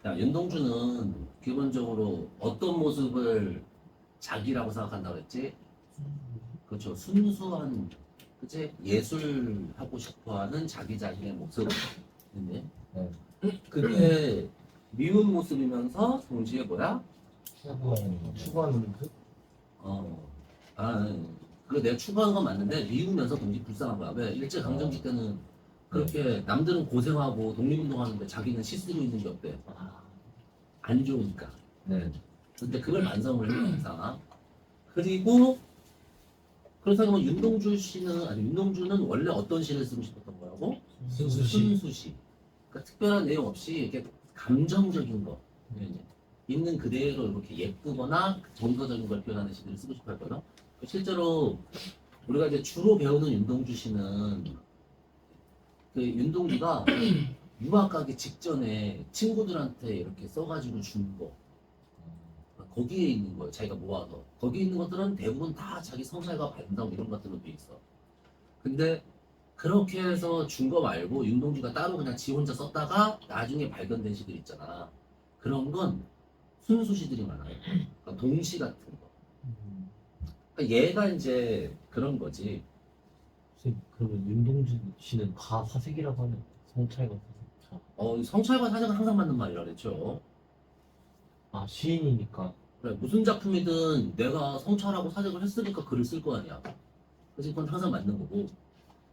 야, 윤동주는 기본적으로 어떤 모습을 자기라고 생각한다고 했지? 그렇죠. 순수한, 그치? 예술하고 싶어하는 자기 자신의 모습. 네. 네. 그게 미운 모습이면서 동시에 뭐야? 추구하는 모습? 아, 그거 내가 추구한 건 맞는데 미우면서 동시에 불쌍한 거야. 왜? 일제강점기 때는 그렇게 남들은 고생하고 독립운동하는데 자기는 시쓰고 있는 게 어때? 안 좋으니까. 네. 근데 그걸 반성을 해요, 항상. 그리고 그래서 뭐 윤동주 씨는 아니 윤동주는 원래 어떤 시를 쓰고 싶었던 거라고? 순수시. 순수시. 그러니까 특별한 내용 없이 이렇게 감정적인 거 있는 그대로 이렇게 예쁘거나 정서적인 걸 표현하는 시들을 쓰고 싶어 했거든. 실제로 우리가 이제 주로 배우는 윤동주 씨는 그 윤동주가 유학 가기 직전에 친구들한테 이렇게 써가지고 준 거. 거기에 있는 거예요. 자기가 모아서. 거기에 있는 것들은 대부분 다 자기 성찰과 반성 이런 것들로 돼 있어. 근데 그렇게 해서 준 거 말고 윤동주가 따로 그냥 지 혼자 썼다가 나중에 발견된 시들 있잖아. 그런 건 순수 시들이 많아요. 그러니까 동시 같은 거. 그러니까 얘가 이제 그런 거지. 선생님, 그러면 윤동주 씨는 가사색이라고 하는 성찰과 사색. 성찰과 사색은 항상 맞는 말이라 그랬죠. 아, 시인이니까. 그래, 무슨 작품이든 내가 성찰하고 사색을 했으니까 글을 쓸 거 아니야. 그래서 그건 항상 맞는 거고.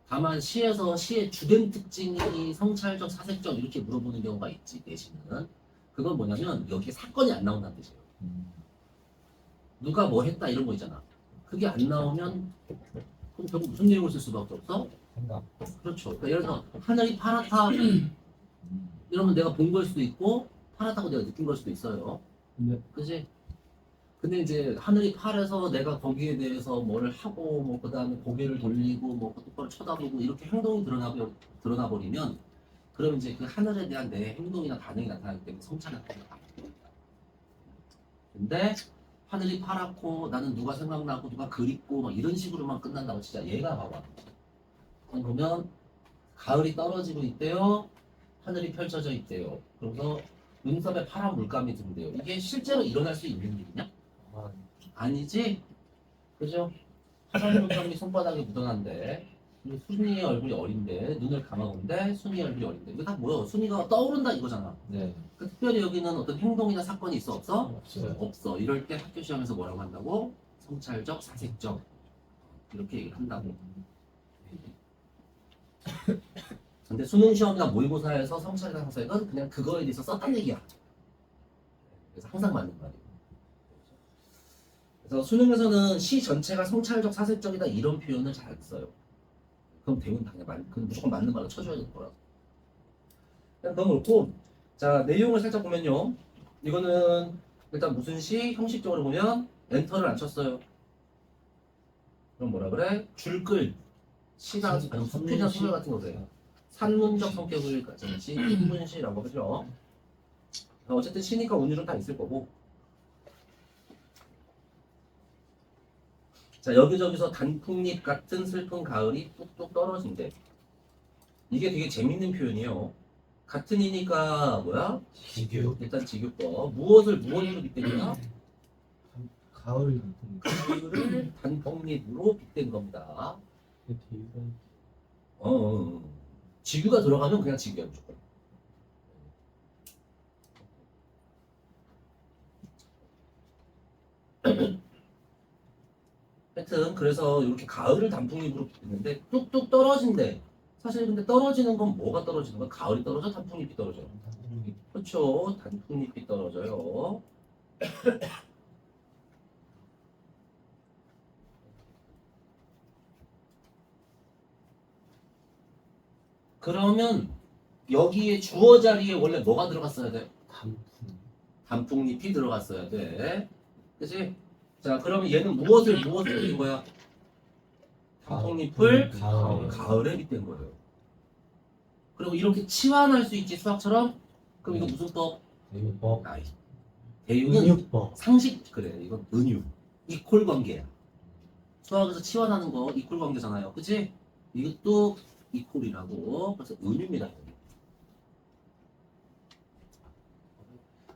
다만 시에서 시의 주된 특징이 성찰적, 사색적 이렇게 물어보는 경우가 있지. 내시는 그건 뭐냐면 여기에 사건이 안 나온다는 뜻이에요. 누가 뭐 했다 이런 거 있잖아. 그게 안 나오면 그럼 결국 무슨 내용을 쓸 수밖에 없어? 생각. 그렇죠. 그러니까 예를 들어 하늘이 파랗다 이러면 내가 본 걸 수도 있고 파랗다고 내가 느낀 걸 수도 있어요. 그지? 근데 이제 하늘이 파래서 내가 거기에 대해서 뭐를 하고 뭐 그다음에 고개를 돌리고 뭐 똑바로 쳐다보고 이렇게 행동이 드러나 버리면 그럼 이제 그 하늘에 대한 내 행동이나 반응이 나타나기 때문에 성찰 같은 거다. 근데 하늘이 파랗고 나는 누가 생각나고 누가 그립고 막 이런 식으로만 끝난다고 진짜 얘가 봐봐. 보면 가을이 떨어지고 있대요. 하늘이 펼쳐져 있대요. 그래서 눈썹에 파란 물감이 든대요. 이게 실제로 일어날 수 있는 일이냐? 아, 아니지? 그죠? 파란 물감이 손바닥에 묻어난데 순이의 얼굴이 어린데 눈을 감아본데 순이의 얼굴이 어린데 이거 다 뭐야? 순이가 떠오른다 이거잖아. 네. 그 특별히 여기는 어떤 행동이나 사건이 있어 없어? 없어요. 없어. 이럴 때 학교 시험에서 뭐라고 한다고? 성찰적, 사색적 이렇게 얘기를 한다고. 근데 수능 시험이나 모의고사에서 성찰이나 사색은 그냥 그거에 대해서 썼단 얘기야. 그래서 항상 맞는 말이에요. 그래서 수능에서는 시 전체가 성찰적, 사색적이다 이런 표현을 잘 안 써요. 그럼 대부분 당연히 그건 무조건 맞는 말로 쳐줘야 될 거라서. 그냥 그건 그렇고, 자 내용을 살짝 보면요. 이거는 일단 무슨 시 형식적으로 보면 엔터를 안 쳤어요. 그럼 뭐라 그래? 줄글 시가 아니 수필이나 소설 같은 거세요. 산문적 성격을 가진 시, 인문시라고 하죠. 어쨌든 시니까 운율은 다 있을 거고. 자 여기저기서 단풍잎 같은 슬픈 가을이 뚝뚝 떨어진대. 이게 되게 재밌는 표현이에요. 같은 이니까 뭐야? 지교. 일단 지교법. 무엇을 무엇으로 빗댄다? 가을 같은 가을을 단풍잎으로 빗댄 겁니다. 대유가 지규가 들어가면 그냥 지규야 무조건. 하여튼 그래서 이렇게 가을을 단풍잎으로 빗댔는데 뚝뚝 떨어진대. 사실 근데 떨어지는 건 뭐가 떨어지는 거야? 가을이 떨어져? 단풍잎이 떨어져? 그렇죠. 단풍잎이 떨어져요. 그러면 여기에 주어 자리에 원래 뭐가 들어갔어야 돼? 단풍. 단풍잎이 들어갔어야 돼. 그치? 자, 그러면 얘는 무엇을 빗댄 거야? 단풍잎을 가을에 빗댄 거예요. 그리고 이렇게 치환할 수 있지, 수학처럼? 그럼 이거 무슨 법? 대유법. 아이, 대유는 은유법. 상식, 그래. 이건 은유. 이퀄 관계야. 수학에서 치환하는 거 이퀄 관계잖아요. 그치? 이것도 이퀄이라고. 그래서 은유입니다.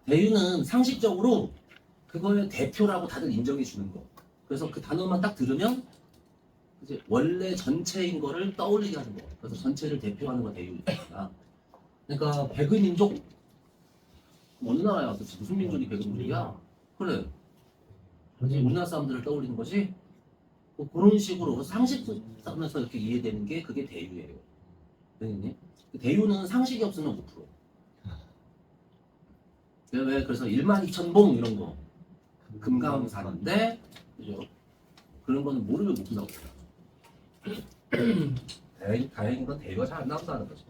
대유는 상식적으로 그거의 대표라고 다들 인정해 주는 거. 그래서 그 단어만 딱 들으면 이제 원래 전체인 거를 떠올리게 하는 거. 그래서 전체를 대표하는 거 대유입니다. 그러니까 백의민족 어느 나라야? 도대체 무슨 민족이 백의민족이야? 그래. 그지 우리나라 사람들을 떠올리는 거지. 뭐 그런 식으로 상식선에서 이렇게 이해되는 게 그게 대유예요. 선생님. 대유는 상식이 없으면 5%. 왜 그래서 12,000봉 이런 거 금강산인데 그죠? 그런 거는 모르면 못 푼다고. 다행인 건 대유가 잘 안 나온다는 거죠.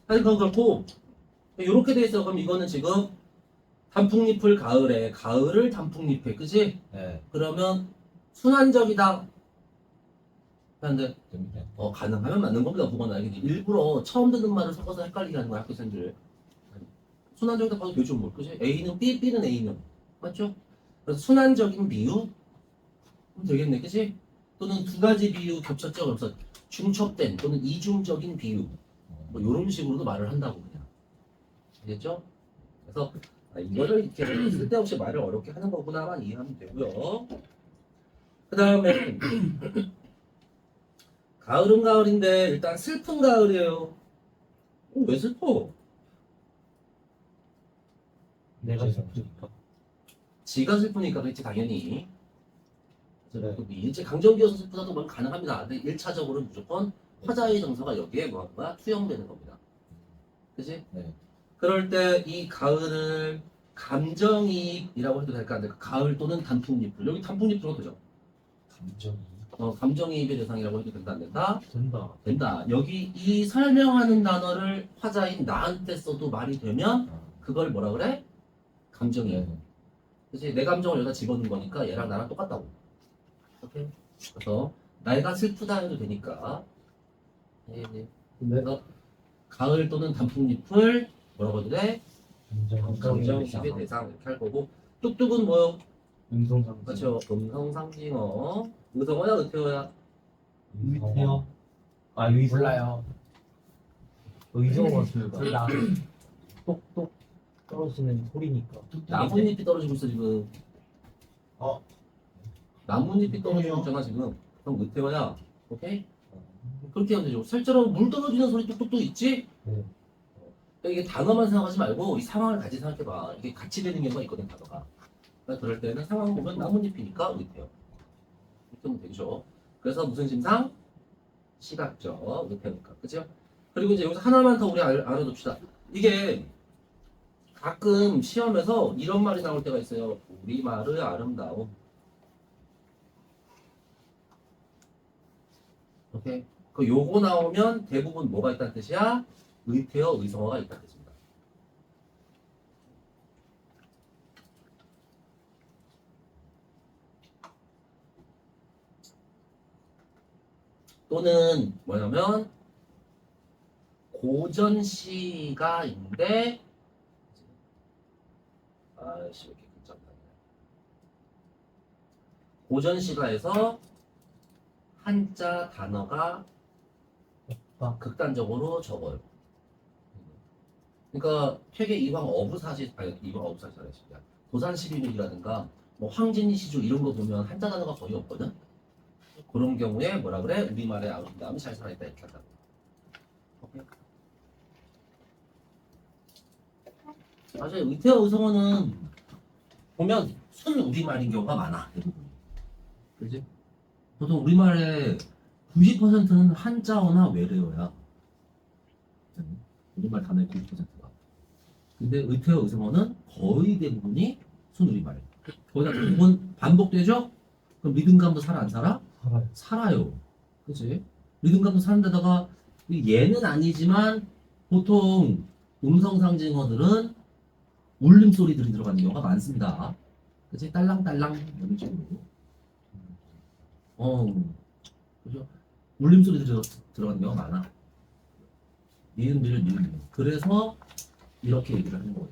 사실 그건 그렇고 이렇게 돼 있어. 그럼 이거는 지금 단풍잎을 가을에 가을을 단풍잎에 그지? 네. 그러면 순환적이다. 근데 됩니다. 가능하면 맞는 겁니다. 그거는 일부러 처음 듣는 말을 섞어서 헷갈리게 하는 거야 학교생들. 순환적이다 봐도 되죠 뭐 그지? A는 B, B는 A면 맞죠? 그래서 순환적인 비유 그럼 되겠네 그지? 또는 두 가지 비유 겹쳤죠. 그래서 중첩된 또는 이중적인 비유 뭐 이런 식으로도 말을 한다고 그냥 알겠죠? 그래서 이거를 이렇게 쓸데없이 말을 어렵게 하는 거구나만 이해하면 되고요. 그 다음에 가을은 가을인데 일단 슬픈 가을이에요. 왜 슬퍼? 내가 슬프니까. 지가 슬프니까 그렇지 당연히. 네. 일제 강점기여서 슬프다도 뭐 가능합니다. 근데 1차적으로 무조건 화자의 정서가 여기에 뭐가 투영되는 겁니다. 그치? 네. 그럴 때 이 가을을 감정이입이라고 해도 될까? 근데 가을 또는 단풍잎을 여기 단풍잎으로 그죠? 감정이 감정이입의 대상이라고 해도 된다 안 된다? 된다. 된다. 여기 이 설명하는 단어를 화자인 나한테 써도 말이 되면 그걸 뭐라 그래? 감정이입. 네. 그치? 내 감정을 여기다 집어넣은 거니까 얘랑 나랑 똑같다고. 오케이? 그래서 내가 슬프다 해도 되니까. 예. 그래서 가을 또는 단풍잎을 뭐라고 해도 돼? 감정이입의 대상 이렇게 할 거고. 뚝뚝은 뭐요? 음성상징. 그렇죠. 음성상징어. 의성어야 의태어야? 의태어. 아 의성. 몰라요. 의성 같습니다. 몰라. 똑똑 떨어지는 소리니까. 나뭇잎이 떨어지고 있어 지금. 어. 나뭇잎이 떨어지고 있잖아 지금. 그럼 의태어야. 오케이? 그렇게 하면 되죠. 실제로 물 떨어지는 소리 뚝뚝뚝 있지? 네. 이게 단어만 생각하지 말고 이 상황을 같이 생각해봐. 이게 같이 되는 경우가 있거든 단어가. 그러니까 그럴 때는 상황 보면 나뭇잎이니까 의태어. 이렇게 하면 되죠. 그래서 무슨 심상? 시각적 의태어니까. 그죠? 그리고 이제 여기서 하나만 더 우리 알아둡시다. 이게 가끔 시험에서 이런 말이 나올 때가 있어요. 우리말의 아름다움. 오케이. 그 요거 나오면 대부분 뭐가 있다는 뜻이야? 의태어, 의성어가 있다는 뜻입니다. 또는 뭐냐면 고전시가 있는데 아이씨 왜 이렇게 글자가 나네. 고전시가에서 한자 단어가 극단적으로 적어요. 그러니까 퇴계 이황 어부사시 아니 이황 어부사시 아니라 도산시비록이라든가 뭐 황진이 시조 이런 거 보면 한자 단어가 거의 없거든. 그런 경우에 뭐라 그래? 우리말의 아름다움이 잘 살아있다 이렇게 한다고. 오케이. 사실 의태어 의성어는 보면 순 우리말인 경우가 많아. 그지? 보통 우리말의 90%는 한자어나 외래어야. 우리말 단어의 90%가. 근데 의태어 의성어는 거의 대부분이 순우리말. 거기다 대부분 반복되죠? 그럼 리듬감도 살아 안 살아? 살아요. 살아요. 그치? 리듬감도 사는 데다가 얘는 아니지만 보통 음성상징어들은 울림소리들이 들어가는 경우가 많습니다. 그치? 딸랑딸랑 이런 식으로. 그죠? 울림소리 들어가는 경우가 많아. 니은. 그래서 이렇게 얘기를 하는 거예요.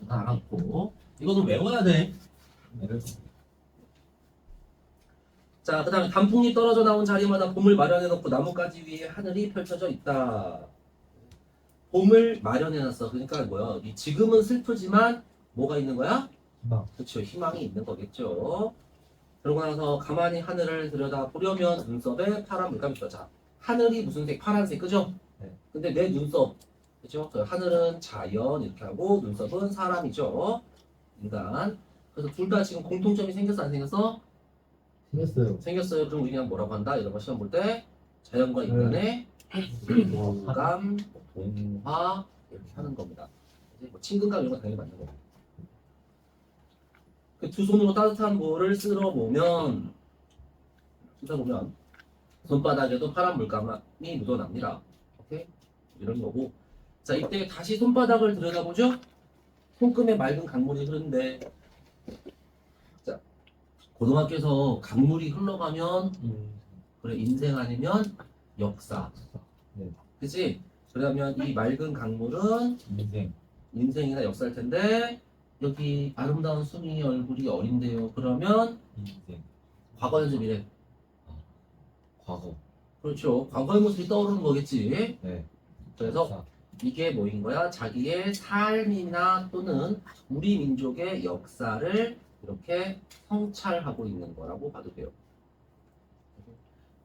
다 알았고. 이거는 외워야 돼. 자, 그 다음에 단풍이 떨어져 나온 자리마다 봄을 마련해놓고 나뭇가지 위에 하늘이 펼쳐져 있다. 봄을 마련해놨어. 그러니까 뭐야? 이 지금은 슬프지만 뭐가 있는 거야? 희망. 그렇죠. 희망이 있는 거겠죠. 그러고 나서 가만히 하늘을 들여다보려면 눈썹에 파란 물감이 있어. 자, 하늘이 무슨 색? 파란색, 그죠? 네. 근데 내 눈썹, 그죠? 그 하늘은 자연 이렇게 하고 눈썹은 사람이죠. 인간. 그래서 둘 다 지금 공통점이 생겼어, 안 생겼어? 생겼어요. 생겼어요. 그럼 우리 그냥 뭐라고 한다? 이런 거 시험 볼 때 자연과 인간의 공감, 동화 이렇게 하는 겁니다. 이제 뭐 친근감 이런 거 당연히 맞는 거고. 그 두 손으로 따뜻한 물을 쓸어보면 손바닥에도 파란 물감이 묻어납니다. 오케이? 이런 거고. 자, 이때 다시 손바닥을 들여다보죠. 손금에 맑은 강물이 흐르는데, 자, 고등학교에서 강물이 흘러가면 그래 인생 아니면 역사. 네. 그치? 그러면 이 맑은 강물은 인생. 인생이나 역사일 텐데 여기 아름다운 수미 얼굴이 어린데요. 그러면 인생. 과거, 현재, 미래. 과거. 그렇죠. 과거의 모습이 떠오르는 거겠지. 네. 그래서 역사. 이게 뭐인 거야? 자기의 삶이나 또는 우리 민족의 역사를 이렇게 성찰하고 있는 거라고 봐도 돼요.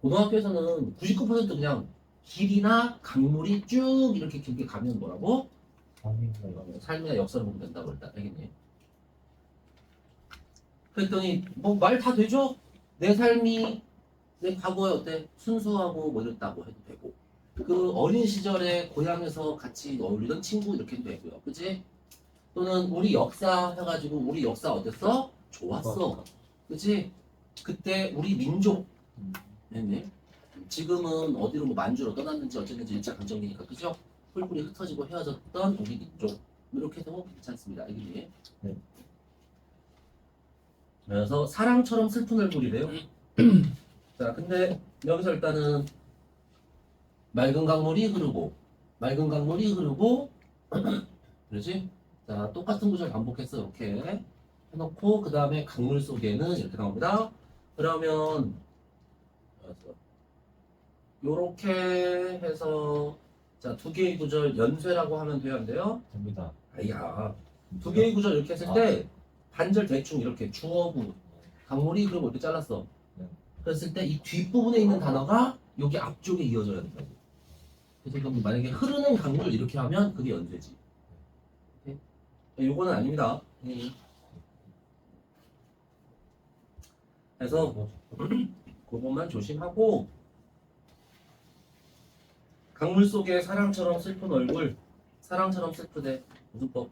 고등학교에서는 99% 그냥 길이나 강물이 쭉 이렇게 길게 가면 뭐라고? 삶이나 역사를 보면 된다고 일단 알겠니? 그랬더니 뭐 말 다 되죠? 내 삶이 내 과거에 어때? 순수하고 뭐 이랬다고 해도 되고 그 어린 시절에 고향에서 같이 어울리던 친구 이렇게 해도 되고요. 그치? 또는 우리 역사 해가지고 우리 역사 어땠어? 좋았어. 그치? 그때 우리 민족 네. 지금은 어디로 뭐 만주로 떠났는지 어쨌는지 일차 강점기니까 그죠? 뿔뿔이 흩어지고 헤어졌던 우리 민족 이렇게 해도 괜찮습니다. 알겠니? 네. 그래서 사랑처럼 슬픈 얼굴이래요. 자, 근데 여기서 일단은 맑은 강물이 흐르고 그러지? 자, 똑같은 구절 반복해서 이렇게 해놓고 그 다음에 강물 속에는 이렇게 나옵니다. 그러면 요렇게 해서 자, 두 개의 구절 연쇄라고 하면 돼요, 안 돼요? 됩니다. 아야, 두 개의 구절 이렇게 했을 때 반절 대충 이렇게 주어구 강물이 그리고 이렇게 잘랐어. 네. 그랬을 때 이 뒷부분에 있는 단어가 여기 앞쪽에 이어져야 된다고. 그래서 그럼 만약에 흐르는 강물 이렇게 하면 그게 연쇄지. 오케이? 요거는 아닙니다. 그래서 그것만 조심하고 강물 속에 사랑처럼 슬픈 얼굴 사랑처럼 슬프대 무슨 법?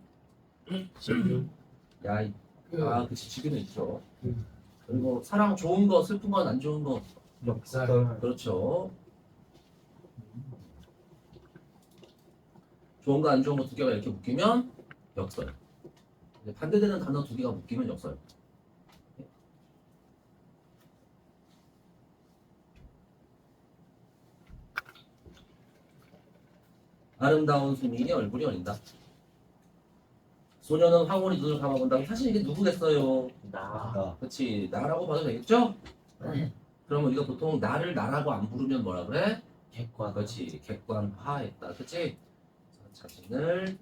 야, 그치 지금은 있죠. 그리고 사랑 좋은 거 슬픈 건 안 좋은 거 역사. 그렇죠. 좋은 거 안 좋은 거 두 개가 이렇게 묶이면 역설. 반대되는 단어 두 개가 묶이면 역설. 아름다운 수미의 얼굴이 어린다. 소녀는 황홀히 눈을 감아본다. 사실 이게 누구겠어요? 나. 그렇지, 나라고 봐도 되겠죠? 그러면 우리가 보통 나를 나라고 안 부르면 뭐라 그래? 객관. 그렇지, 객관화했다. 그렇지? 자신을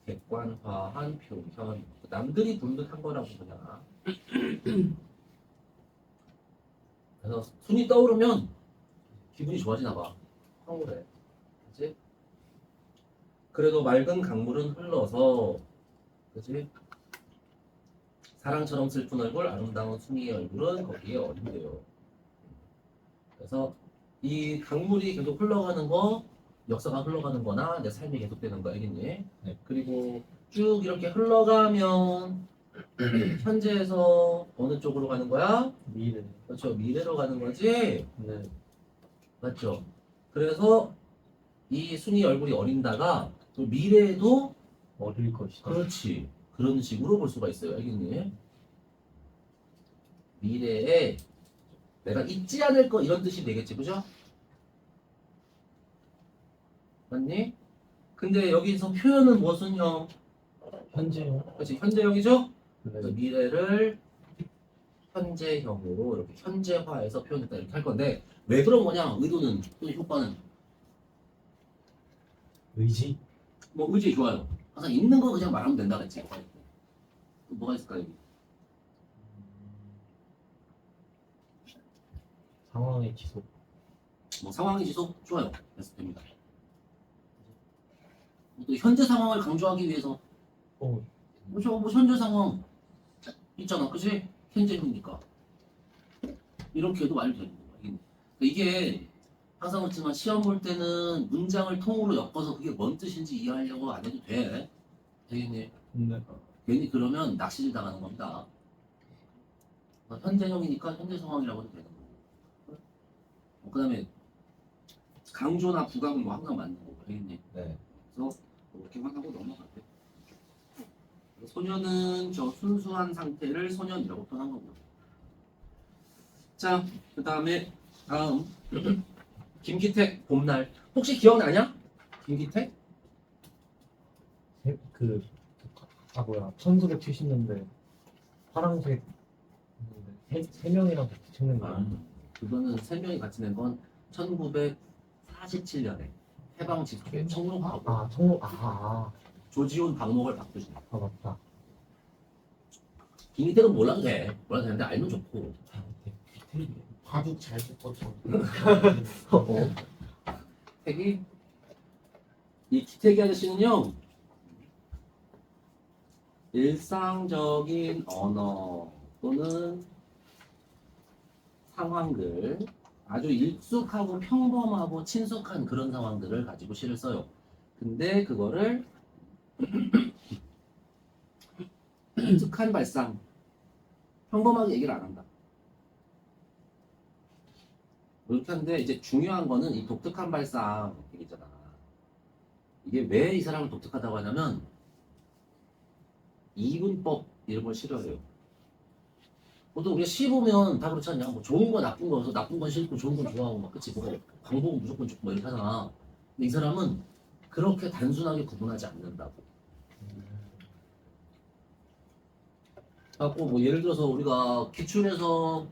객관화한 표현. 남들이 부른 듯한 거라고 그냥. 그래서 순이 떠오르면 기분이 좋아지나 봐. 황홀해. 그렇지? 그래도 맑은 강물은 흘러서 그치? 사랑처럼 슬픈 얼굴, 아름다운 순이의 얼굴은 거기에 어린대요. 그래서 이 강물이 계속 흘러가는 거, 역사가 흘러가는 거나 내 삶이 계속되는 거 알겠니? 네. 그리고 쭉 이렇게 흘러가면 현재에서 어느 쪽으로 가는 거야? 미래. 그렇죠. 미래로 가는 거지? 네. 맞죠? 그래서 이 순이 얼굴이 어린다가 또 미래에도 어릴 것이다. 그렇지. 그런 식으로 볼 수가 있어요. 알겠니? 미래에 내가 잊지 않을 거 이런 뜻이 되겠지. 그죠? 맞니? 근데 여기서 표현은 무슨 형? 현재요. 그렇지. 현재형이죠? 그래서 네. 미래를 현재형으로 이렇게 현재화해서 표현했다 이렇게 할 건데 왜 그런 거냐? 의도는 또 효과는 의지. 뭐 의지 좋아요. 항상 있는 거 그냥 말하면 된다 그랬지. 또 뭐가 있을까 여기? 상황의 지속. 뭐 상황의 지속 좋아요. 그래서 됩니다. 또 현재 상황을 강조하기 위해서 어, 뭐 현재 상황 있잖아, 그치? 현재니까 이렇게 해도 말이 되는 거야. 이게 항상 그렇지만 시험 볼 때는 문장을 통으로 엮어서 그게 뭔 뜻인지 이해하려고 안 해도 돼. 되겠니? 네. 괜히 그러면 낚시를 당하는 겁니다. 현재형이니까 현재 상황이라고 해도 되는 거고. 그다음에 강조나 부각은 뭐 항상 맞는 거고, 되겠니? 네. 그래서 그렇게만 하고 넘어갈게. 소녀는 저 순수한 상태를 소년이라고 표현한 거고요. 자, 그 다음에 다음 김기택 봄날 혹시 기억나냐? 김기택? 그, 뭐야, 1970년대 파란색 세 명이랑 같이 찍는 거. 그거는 세 명이 같이 낸 건 1947년에 해방 직후에 청록하고 청록, 조지훈 박목을 바꾸신. 맞다. 김기택은 몰라도 돼. 몰라도 되는데 알면 좋고. 바둑 잘 붙었죠. 택이 이 기택이 아저씨는요 일상적인 언어 또는 상황들 아주 익숙하고 평범하고 친숙한 그런 상황들을 가지고 시를 써요. 근데 그거를 익숙한 발상 평범하게 얘기를 안 한다. 그렇게 하는데 이제 중요한 거는 이 독특한 발상 얘기잖아. 이게 왜 이 사람을 독특하다고 하냐면 이분법 이런 걸 싫어해요. 보통 우리가 시 보면 다 그렇지 않냐? 뭐 좋은 거 나쁜 거서 나쁜 건 싫고 좋은 건 좋아하고 막 그치? 뭐 광복은 무조건 좋고 뭐 이렇게 하잖아. 근데 이 사람은 그렇게 단순하게 구분하지 않는다고. 갖고 뭐 예를 들어서 우리가 기출에서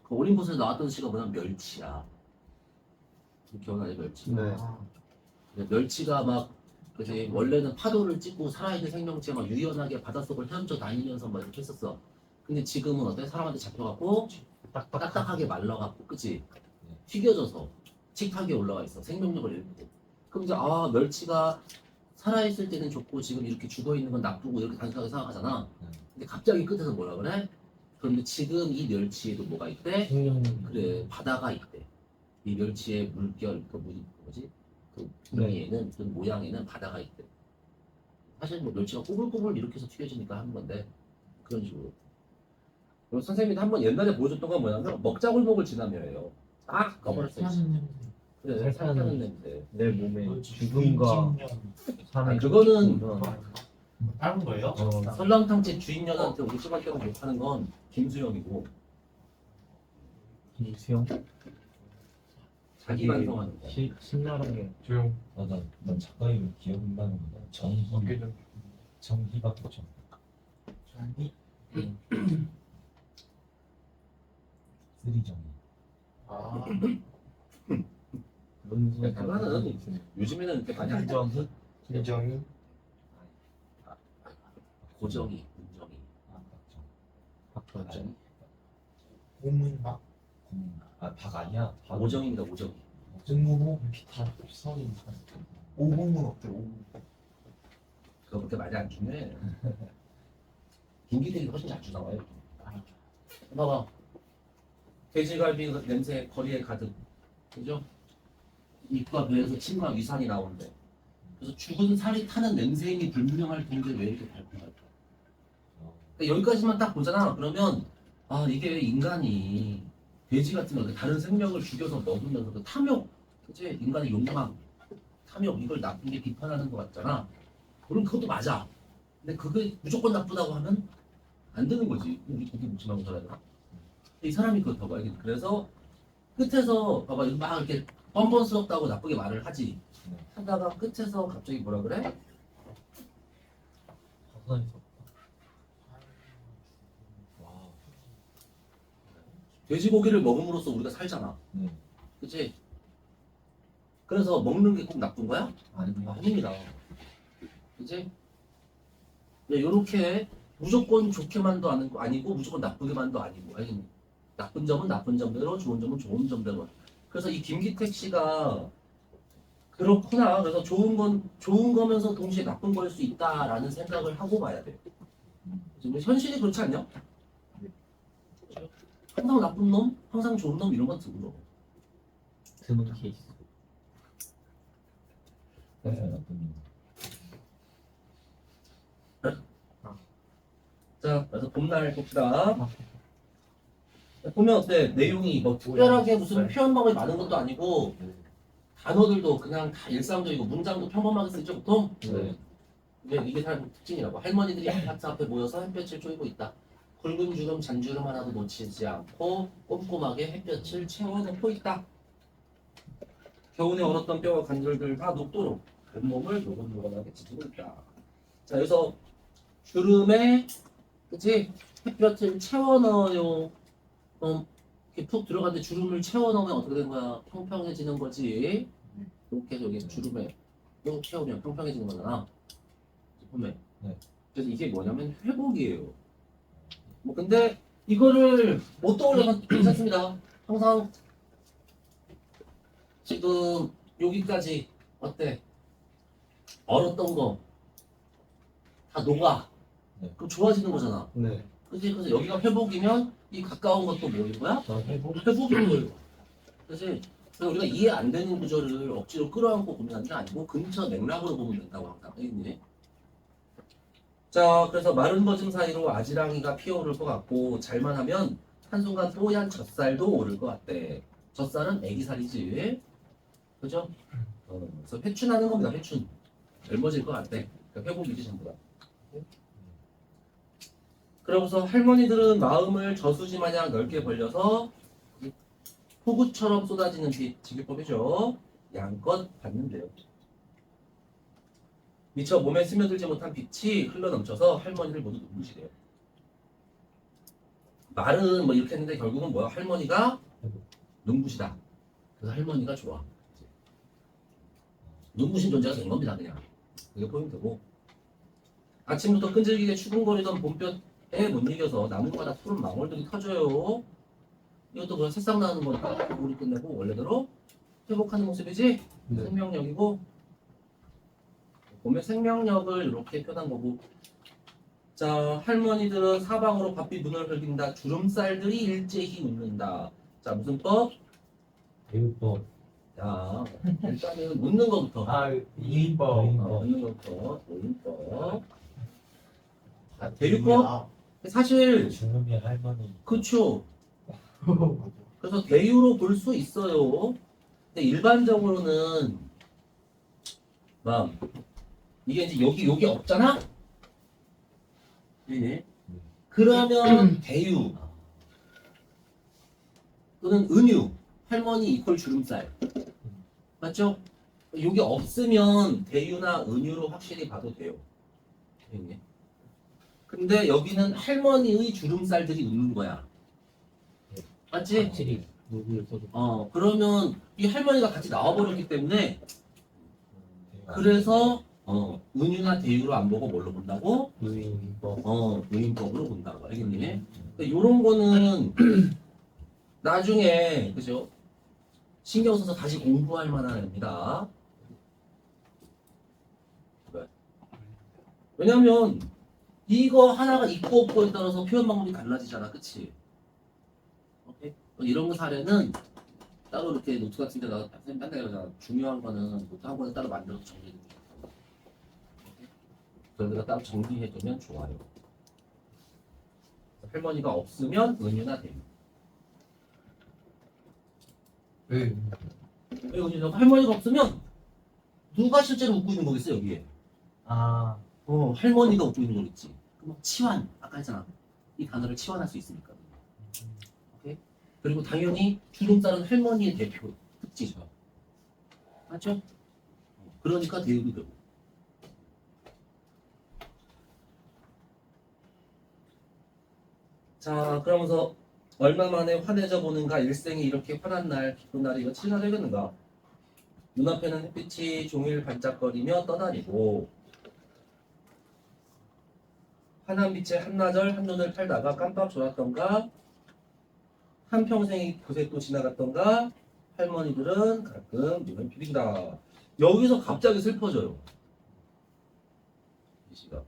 그 올림포스에 나왔던 시가 뭐냐면 멸치야. 기억나요, 멸치? 네. 근데 멸치가 막 그지 원래는 파도를 찍고 살아있는 생명체가 막 유연하게 바닷속을 헤엄쳐 다니면서 막 이렇게 했었어. 근데 지금은 어때? 사람한테 잡혀갖고 딱딱하게 말라갖고 그치? 튀겨져서 칙하게 올라와 있어. 생명력을 잃고. 그럼 이제 멸치가 살아있을 때는 좋고 지금 이렇게 죽어있는 건 나쁘고 이렇게 단순하게 생각하잖아. 근데 갑자기 끝에서 뭐라 그래? 그런데 지금 이 멸치에도 뭐가 있대? 그래, 바다가 있대. 이 멸치의 물결, 뭐지? 그 무늬에는, 그 모양에는 바다가 있대. 사실 뭐 멸치가 꼬불꼬불 이렇게 해서 튀겨지니까 하는 건데, 그런 식으로. 그리고 선생님이 한번 옛날에 보여줬던 건 뭐냐면, 먹자골목을 지나며예요. 딱 꺼버렸어요. 그래, 살타는 냄새. 내 몸에 죽음과 사람의 그거는 다른 거예요? 설렁탕집 주인년한테 우리 수밖에 못하는 건 김수영이고, 이수영 자기 반성하는 거. 신나게 조용. 난 작가 이름 기억이 나는 거다. 정희박이죠. 아니. 쓰리정희. 아. 그거는 요즘에는 이렇게 많이 안 줘. 김정희. 고정이, 문정이. 박정희. 고문박. 박 아니야. 오정입니다, 오정이. 증무호. 다 성인. 오공문 어때? 오공. 그거 그렇게 많이 안 주네. 김기택이 훨씬 자주 나와요. 봐봐. 돼지갈비 냄새 거리에 가득. 그죠? 입과 배에서 침과 위산이 나오는데. 그래서 죽은 살이 타는 냄새임이 불분명할 텐데 왜 이렇게 달콤할까? 그러니까 여기까지만 딱 보잖아. 그러면 이게 인간이 돼지 같은 거 다른 생명을 죽여서 먹으면서 그 탐욕, 그치? 인간의 욕망, 탐욕 이걸 나쁜 게 비판하는 것 같잖아. 그럼 그것도 맞아. 근데 그게 무조건 나쁘다고 하면 안 되는 거지. 우리 고기 묻지 말고 살아야 되나? 이 사람이 그렇다고 알겠지. 그래서 끝에서 봐봐 막 이렇게 뻔뻔스럽다고 나쁘게 말을 하지. 하다가 끝에서 갑자기 뭐라 그래? 가사에서 돼지고기를 먹음으로써 우리가 살잖아. 그치? 그래서 먹는 게 꼭 나쁜 거야? 아닙니다. 아닙니다. 이제 이렇게 무조건 좋게만도 아니고 무조건 나쁘게만도 아니고 아니 나쁜 점은 나쁜 점대로 좋은 점은 좋은 점대로. 그래서 이 김기택 씨가 그렇구나. 그래서 좋은 건 좋은 거면서 동시에 나쁜 거일 수 있다라는 생각을 하고 봐야 돼요. 지금 현실이 그렇지 않냐? 항상 나쁜 놈, 항상 좋은 놈 이런 건 드물어. 드문 케이스. 나쁜 자, 그래서 봄날 봅시다. 보면 어때? 내용이 뭐 특별하게 무슨 표현 방법이 많은 것도 아니고 단어들도 그냥 다 일상적이고 문장도 평범하게 쓰죠 보통. 네. 이게 다 특징이라고. 할머니들이 아파트 앞에 모여서 햇볕을 쬐고 있다. 굵은 주름, 잔주름 하나도 놓치지 않고 꼼꼼하게 햇볕을 채워놓고 있다. 겨우내 얼었던 뼈와 관절들 다 녹도록 온몸을 노곤노곤하게 지지고 있다. 자, 여기서 주름에 그치? 햇볕을 채워 넣어요. 이렇게 푹 들어갔는데 주름을 채워 넣으면 어떻게 되는 거야? 평평해지는 거지. 이렇게 해서 여기 주름에 쭉 채우면 평평해지는 거잖아. 보면. 네. 그래서 이게 뭐냐면 회복이에요. 뭐 근데 이거를 못 떠올려서 괜찮습니다. 항상 지금 여기까지 어때? 얼었던 거 다 녹아. 네. 그럼 좋아지는 거잖아. 네. 그치? 그래서 여기가 회복이면 이 가까운 것도 뭐인 거야? 나 해보. 회복인 거예요. 그치? 그래서 우리가 이해 안 되는 구조를 억지로 끌어안고 고민하는 게 아니고 근처 맥락으로 보면 된다고 항상 알겠니? 자, 그래서 마른 버짐 사이로 아지랑이가 피어오를 것 같고 잘만 하면 한순간 뽀얀 젖살도 오를 것 같대. 젖살은 애기살이지. 그죠? 그래서 회춘하는 겁니다. 회춘. 젊어질 것 같대. 그러니까 회복이지 전부 다. 그러고서 할머니들은 마음을 저수지 마냥 넓게 벌려서 폭우처럼 쏟아지는 빛, 직유법이죠. 양껏 받는데요. 미처 몸에 스며들지 못한 빛이 흘러넘쳐서 할머니를 모두 눈부시대요. 말은 뭐 이렇게 했는데 결국은 뭐야? 할머니가 눈부시다. 그래서 할머니가 좋아. 눈부신 존재가 된 겁니다, 그냥. 그게 포인트고. 아침부터 끈질기게 추궁거리던 봄볕에 못 이겨서 나무마다 푸른 망울들이 터져요. 이것도 그냥 새싹 나는 거니까 물이 끝내고 원래대로 회복하는 모습이지. 네. 생명력이고 보면 생명력을 이렇게 표현한 거고. 자, 할머니들은 사방으로 바삐 눈을 흘긴다. 주름살들이 일제히 웃는다. 자, 무슨 법? 대유법. 자, 일단은 웃는 거부터. 이인법. 웃는 거부터. 오인법. 자, 대유법? 사실 주름이 할머니 그쵸. 그래서 대유로 볼 수 있어요. 근데 일반적으로는 막 이게 이제 여기 없잖아. 네. 그러면 대유 또는 은유 할머니 이퀄 주름살 맞죠? 여기 없으면 대유나 은유로 확실히 봐도 돼요. 네. 근데 여기는 할머니의 주름살들이 웃는 거야. 맞지? 확실히 누구를 써도. 그러면 이 할머니가 같이 나와버렸기 때문에 그래서 은유나 대유로 안 보고 뭘로 본다고? 유인법. 의인법으로 본다고 알겠니? 이런 거는 나중에 그죠? 신경 써서 다시 공부할 만한 애입니다. 왜냐면 이거 하나가 있고 없고에 따라서 표현 방법이 달라지잖아, 그치? 오케이? 이런 사례는 따로 이렇게 노트 같은 데다가 선생님 딴데 그러잖아. 중요한 거는 노트 한 권에 따로 만들어서 정리해두고 그래서 내가 따로 정리해두면 좋아요. 할머니가 없으면 은유나 대유. 네. 왜 은유나 할머니가 없으면 누가 실제로 웃고 있는 거겠어 여기에? 할머니가 웃고 있는 거겠지. 그럼 치환 아까 했잖아. 이 단어를 치환할 수 있으니까. 오케이? 그리고 당연히 주름살은 할머니의 대표 특징이죠. 맞죠? 그러니까 대유도 되고. 자, 그러면서 얼마 만에 환해져 보는가 일생이 이렇게 환한 날 기쁜 날이 며칠이나 되겠는가. 눈앞에는 햇빛이 종일 반짝거리며 떠다니고 환한 빛에 한나절 한눈을 팔다가 깜빡 졸았던가 한평생이 그새 또 지나갔던가 할머니들은 가끔 눈을 비빈다. 여기서 갑자기 슬퍼져요. 이 시가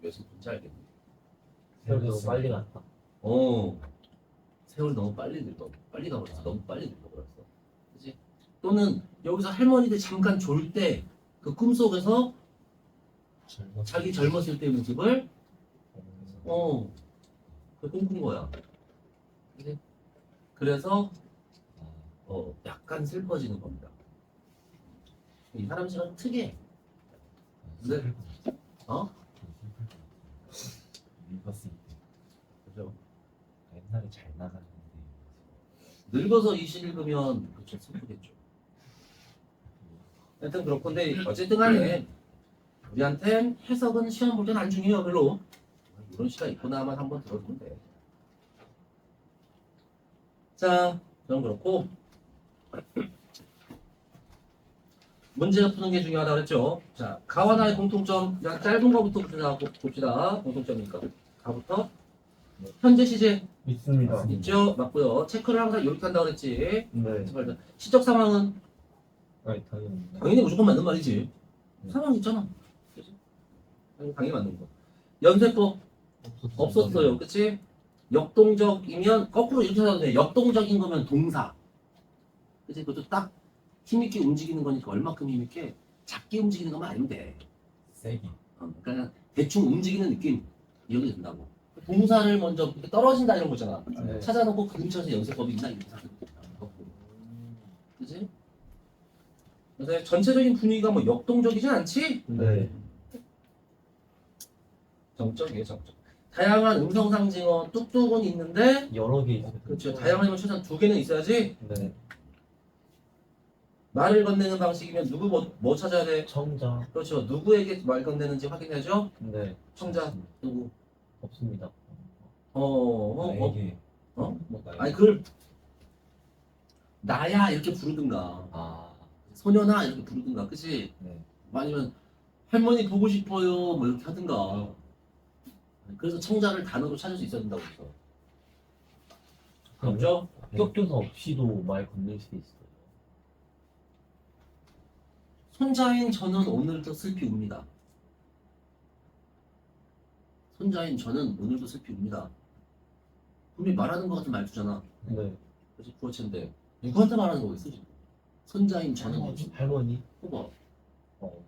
왜 슬픈지 알겠네. 세월이 너무 빨리 갔다. 세월이 너무 빨리 늙어. 빨리 가버렸어. 너무 빨리 늙어버렸어. 그치? 또는 여기서 할머니들 잠깐 졸 때 그 꿈속에서 자기 젊었을 때 모습을 그 꿈꾼 거야. 그치? 그래서 약간 슬퍼지는 겁니다. 이 사람 시간 특이해. 근데 읽었을 때 그죠? 옛날에 잘 나갔는데 늙어서 이 시 읽으면 그쵸 슬프겠죠. 하여튼 그렇건데 어쨌든 간에 우리한텐 해석은 시험 볼 때는 안 중요해요 별로. 이런 시가 있구나만 한번 들어주면 돼. 자 그럼 그렇고 문제 푸는 게 중요하다고 그랬죠. 자 가와 나의 공통점 짧은 거부터 봅시다. 공통점이니까 가부터 현재 시제 있습니다. 있죠? 맞고요. 체크를 항상 이렇게 한다고 그랬지. 네. 시적 상황은 아니 당연히. 당연히 무조건 맞는 말이지. 상황 있잖아. 그치? 당연히 맞는 거. 연쇄법 없었어요. 그치? 역동적이면 거꾸로 이렇게 해도 돼. 역동적인 거면 동사. 그치? 그것도 딱 힘있게 움직이는 거니까 얼마큼 힘있게 작게 움직이는 것만 아니면 돼. 세기 그러니까 대충 움직이는 느낌 이렇게 된다고. 동사를 먼저 이렇게 떨어진다 이런 거잖아. 네. 찾아놓고 그 근처에서 연쇄법이 있나 이렇게 생각해. 그치? 그래서 전체적인 분위기가 뭐 역동적이진 않지? 네. 정적이에요, 정적. 다양한 음성 상징어 뚝뚝은 있는데, 여러 개 있어요. 그렇죠. 다양하면 최소한 2개는 있어야지. 네. 말을 건네는 방식이면 누구 뭐 찾아야 돼? 청자. 그렇죠. 누구에게 말 건네는지 확인해야죠. 네. 청자 누구? 없습니다. 나에게 뭐? 아니 그걸 나야 이렇게 부르든가, 아. 소녀나 이렇게 부르든가, 그치? 네. 아니면 할머니 보고 싶어요 뭐 이렇게 하든가. 그래서 청자를 단어로 찾을 수 있어야 된다고 그래서. 그렇죠? 격조사 없이도 말 건넬 수 있어요. 손자인 저는 오늘도 슬피 웁니다. 손자인 저는 오늘도 슬피 웁니다. 분명히 말하는 것 같은 말투잖아. 네. 그래서 구어체인데 누구한테 말하는 거겠어 지금? 손자인 저는 뭐지? 할머니. 봐봐. 어.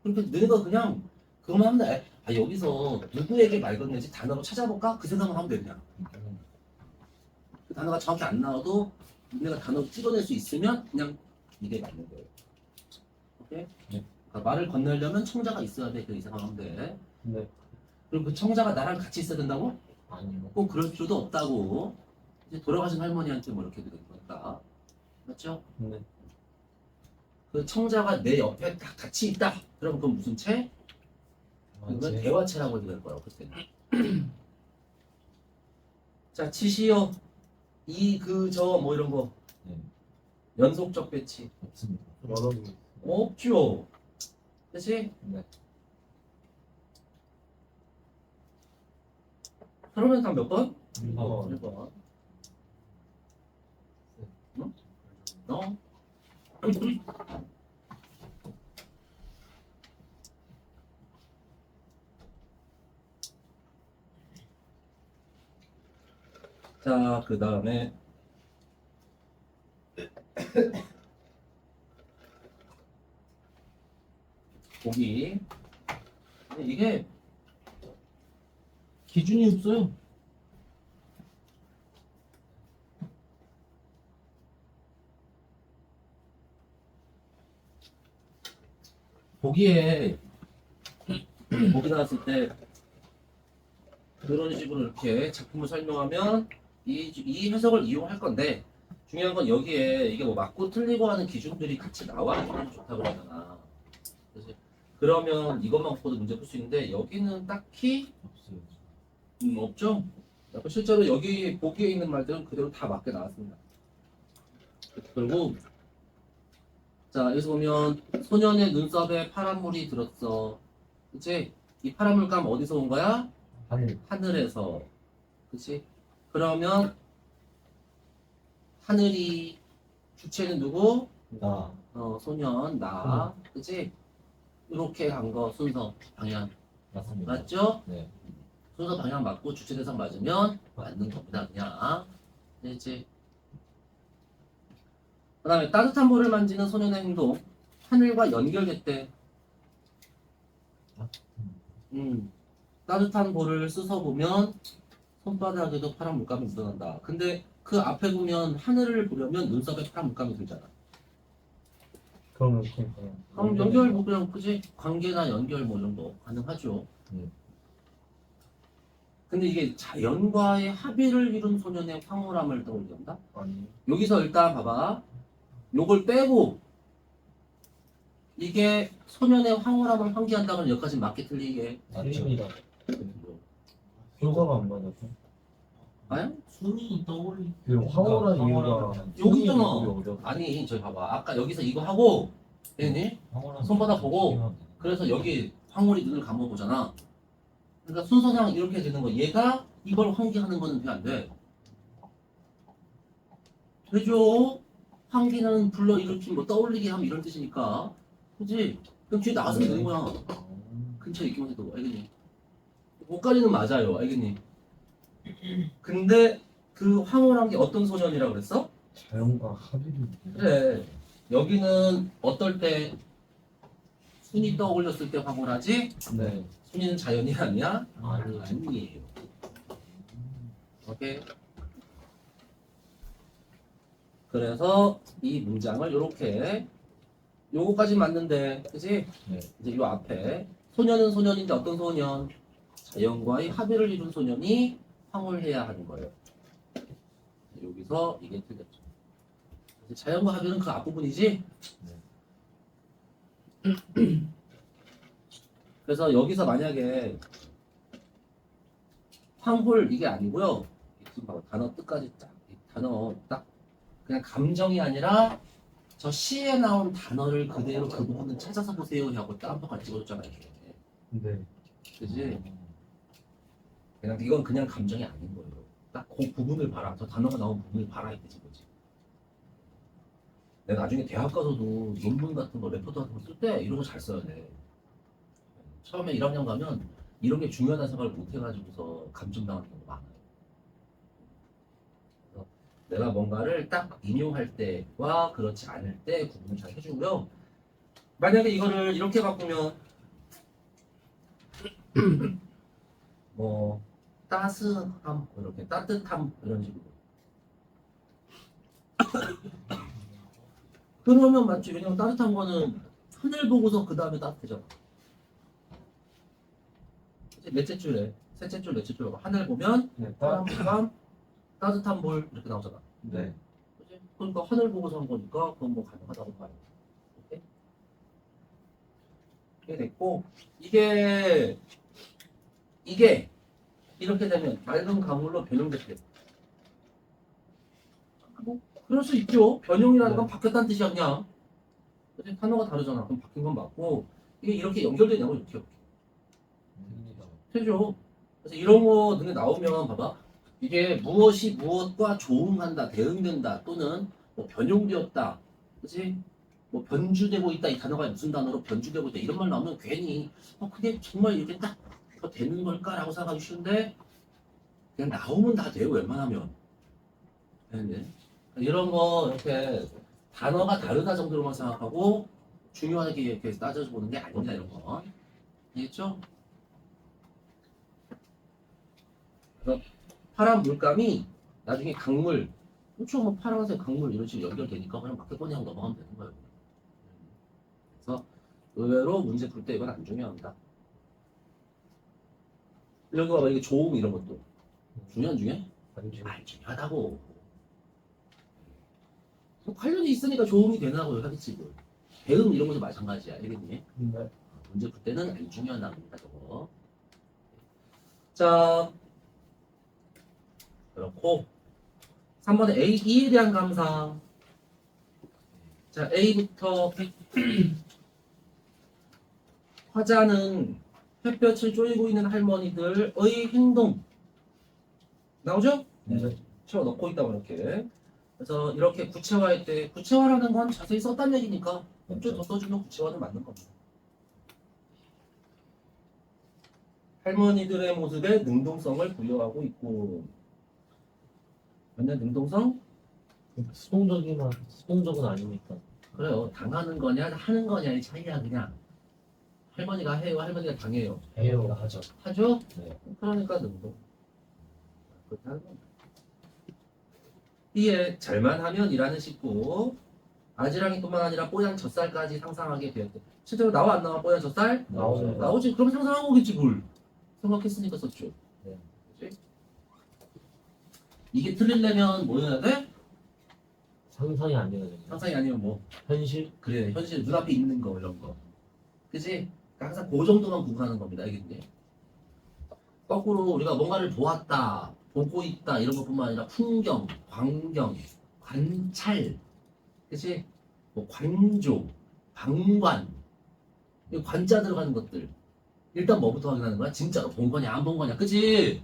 그러니까 너네가 그냥 그것만 하면 돼. 아 여기서 누구에게 말 건네지 단어로 찾아볼까? 그 생각만 하면 돼 그냥. 그 단어가 정확히 안 나와도 너네가 단어를 찍어낼 수 있으면 그냥 이게 맞는 거예요. 오케이? 네. 그러니까 말을 건네려면 청자가 있어야 돼. 그 이상만 하면 돼. 네. 그럼 그 청자가 나랑 같이 있어야 된다고? 아니요. 꼭 그럴 필요도 없다고. 이제 돌아가신 할머니한테 뭐 이렇게 되는 거니까. 맞죠? 네. 그 청자가 내 옆에 딱 같이 있다. 그럼 그건 무슨 채? 그건 대화체라고 해도 될 거라고 그때는. 자, 치시오. 이, 그, 저, 뭐 이런 거. 네. 연속적 배치. 없습니다. 여러 개. 없죠. 그치? 네. 그러면 다 몇 번? 1번. 1번. 응? 너? 자, 그 다음에 보기. 이게 기준이 없어요. 보기에 보기 나왔을 때 그런 식으로 이렇게 작품을 설명하면 이 해석을 이용할 건데 중요한 건 여기에 이게 뭐 맞고 틀리고 하는 기준들이 같이 나와야 좋다고 그러잖아. 그래서 그러면 이것만 갖고도 문제 풀 수 있는데 여기는 딱히 없어요. 없죠. 실제로 여기 보기에 있는 말들은 그대로 다 맞게 나왔습니다. 그리고 자 여기서 보면 소년의 눈썹에 파란물이 들었어. 그치? 이 파란 물감 어디서 온 거야? 하늘. 하늘에서. 그치? 그러면 하늘이 주체는 누구? 나. 소년 나. 그치? 이렇게 간 거 순서 방향 맞습니다. 맞죠? 네. 순서 방향 맞고 주체 대상 맞으면 맞는 겁니다. 그냥. 이제 그다음에 따뜻한 볼을 만지는 소년의 행동. 하늘과 연결됐대. 따뜻한 볼을 씻어 보면 손바닥에도 파란 물감이 묻어난다. 근데 그 앞에 보면 하늘을 보려면 눈썹에 파란 물감이 들잖아. 그러면 그러니까 그럼 연결 뭐 그냥 그지? 관계나 연결 뭐 이런 거 가능하죠. 근데 이게 자연과의 합의를 이룬 소년의 황홀함을 떠올린다. 아니 여기서 일단 봐봐. 요걸 빼고 이게 소년의 황홀함을 환기한다면 여기까지 맞게 틀리게. 맞죠. 틀립니다. 뭐. 순서가 안 맞아서 아요? 손이 떠올리. 그 황홀한 그러니까 이유가 황홀한 여기 있잖아. 어려워. 아니 저기 봐봐. 아까 여기서 이거 하고 얘니 손바닥 보고 그래서 여기 황홀이 눈을 감아보잖아. 그러니까 순서상 이렇게 되는 거. 얘가 이걸 환기하는 거는 돼 안 돼? 되죠? 환기는 불러일으킨 뭐 떠올리게 하면 이런 뜻이니까. 그지? 그럼 뒤에 나왔으면 되는 거야. 근처에 있기만 해도 알겠니? 거기까지는 맞아요. 알겠니? 근데 그 황홀한 게 어떤 소년이라고 그랬어? 자연과 합의를 그래. 여기는 어떨 때 순이 떠올렸을 때 황홀하지? 네. 순이는 자연이 아니야? 아니에요. 오케이. 그래서 이 문장을 이렇게 요거까지 맞는데, 그지? 네. 이제 요 앞에 소년은 소년인데 어떤 소년? 자연과의 합의를 이룬 소년이 황홀해야 하는 거예요. 여기서 이게 틀렸죠. 그래서 자연과 합의는 그 앞부분이지? 그래서 여기서 만약에 황홀 이게 아니고요. 지금 봐봐. 단어 뜻까지 딱, 이 단어 딱 그냥 감정이 아니라 저 시에 나온 단어를 그대로 그 부분을 찾아서 보세요 하고 딱 한 번까지 찍어줬잖아 이렇게. 네. 그지? 그냥 이건 그냥 감정이 아닌 거예요. 딱 그 부분을 봐라. 저 단어가 나온 부분을 봐라 이거지 거지. 내가 나중에 대학 가서도 논문 같은 거, 레포트 같은 거 쓸 때 이런 거 잘 써야 돼. 처음에 1학년 가면 이런 게 중요하다는 생각을 못 해가지고서 감정당하는 경우가 많아요. 그래서 내가 뭔가를 딱 인용할 때와 그렇지 않을 때 구분을 잘 해주고요. 만약에 이거를 이렇게 바꾸면 뭐 따스함 이렇게 따뜻함 이런 식으로 그러면 맞지. 왜냐면 따뜻한 거는 하늘 보고서 그 다음에 따뜻해져. 이제 넷째 줄에 셋째 줄 넷째 줄 하늘 보면 네. 파란 물감 따뜻한 볼 이렇게 나오잖아. 네. 그치? 그러니까 하늘 보고서 한 거니까 그건 뭐 가능하다고 봐요. 오케이? 이게 됐고 이게 이렇게 되면 맑은 강물로 변형됐대. 뭐 그럴 수 있죠. 변형이라는 건 바뀌었다는 뜻이야 그냥. 그치? 단어가 다르잖아. 그럼 바뀐 건 맞고 이게 이렇게 연결되냐고 이렇게. 되죠. 그래서 이런 거 눈에 나오면 봐봐. 이게 무엇이 무엇과 조응한다, 대응된다, 또는 뭐 변용되었다, 그렇지? 뭐 변주되고 있다 이 단어가 무슨 단어로 변주되고 있다 이런 말 나오면 괜히 그게 정말 이렇게 딱 되는 걸까라고 생각하기 쉬운데 그냥 나오면 다 돼요 웬만하면. 네. 이런 거 이렇게 단어가 다르다 정도로만 생각하고 중요하게 이렇게 따져서 보는 게 아닙니다 이런 거. 알겠죠? 그래서 파란 물감이 나중에 강물, 그렇죠? 뭐 파란색 강물 이런 식으로 연결되니까 그냥 맞게 꺼내고 넘어가면 되는 거예요. 그래서 의외로 문제 풀 때 이건 안 중요합니다. 여기 봐봐 이게 조음 이런 것도 중요한 중요해? 안 중요하다고. 뭐 관련이 있으니까 조음이 되나고요 하겠지 뭐. 배음 이런 것도 마찬가지야 알겠니? 네. 문제 풀 때는 안 중요한 단어입니다 저거. 자 그렇고 3번에 A2에 대한 감상. 자 A부터 화자는 햇볕을 쬐고 있는 할머니들의 행동 나오죠? 네. 채워 넣고 있다고 이렇게. 그래서 이렇게 구체화할 때 구체화라는 건 자세히 썼단 얘기니까 좀 더 써주면 구체화는 맞는 겁니다. 할머니들의 모습에 능동성을 부여하고 있고 맨날 능동성? 수동적은 아니니까. 그래요. 당하는 거냐 하는 거냐의 차이야 그냥. 할머니가 해요, 할머니가 당해요. 해요. 하죠. 하죠? 네. 그러니까 능동. 그렇게 하는 겁니다. 이에 잘만 하면이라는 식구 아지랑이뿐만 아니라 뽀얀 젖살까지 상상하게 되었대. 실제로 나와 안 나와 뽀얀 젖살? 나오죠. 나오지. 그럼 상상한 거겠지 뭘. 생각했으니까 썼죠. 네. 그치? 이게 틀리려면 뭐 해야 돼? 상상이 안 되거든요. 상상이 아니면 뭐 현실? 그래 현실 눈앞에 있는 거 이런 거. 그치? 그러니까 항상 그 정도만 구분하는 겁니다. 알겠니? 거꾸로 우리가 뭔가를 보았다, 보고 있다 이런 것뿐만 아니라 풍경, 광경, 관찰, 그치? 뭐 관조, 방관, 이 관자 들어가는 것들. 일단 뭐부터 확인하는 거야? 진짜로 본 거냐 안 본 거냐, 그치?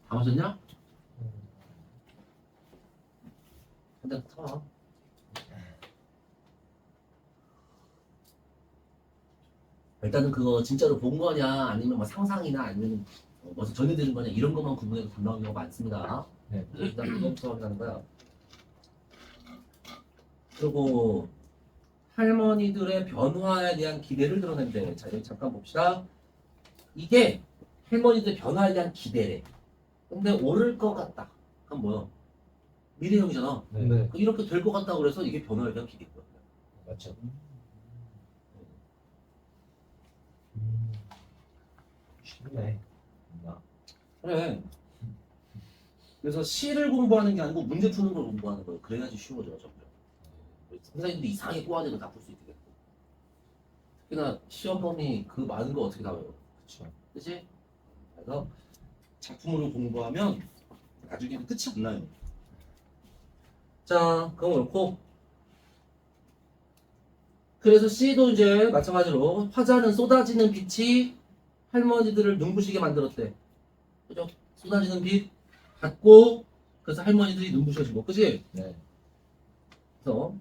다 마셨냐? 한잔 타. 일단은 그거 진짜로 본 거냐 아니면 뭐 상상이나 아니면 뭐서 전해드린 거냐 이런 것만 구분해서 답 나오는 경우가 많습니다. 네. 일단 그거부터 확인하는 거야. 그리고 할머니들의 변화에 대한 기대를 드러낸대. 자 여기 잠깐 봅시다. 이게 할머니들 변화에 대한 기대래. 근데 오를 것 같다. 그럼 뭐야? 미래형이잖아. 네. 이렇게 될 것 같다 그래서 이게 변화에 대한 기대인 거야. 맞죠. 쉽네. 뭔가. 그래. 그래서 시를 공부하는 게 아니고 문제 푸는 걸 공부하는 거예요. 그래야지 쉬워져 점점. 선생님도 이상하게 꼬아내도 다 풀 수 있게 됐고. 특히나 시험 범위 그 많은 거 어떻게 다 외워? 그렇죠. 그치? 그래서 작품으로 공부하면 나중에 끝이 안 나요. 자, 그건 그렇고. 그래서 C도 이제 마찬가지로 화자는 쏟아지는 빛이 할머니들을 눈부시게 만들었대. 그죠? 쏟아지는 빛 받고 그래서 할머니들이 눈부셔지고, 그지? 네. 그래서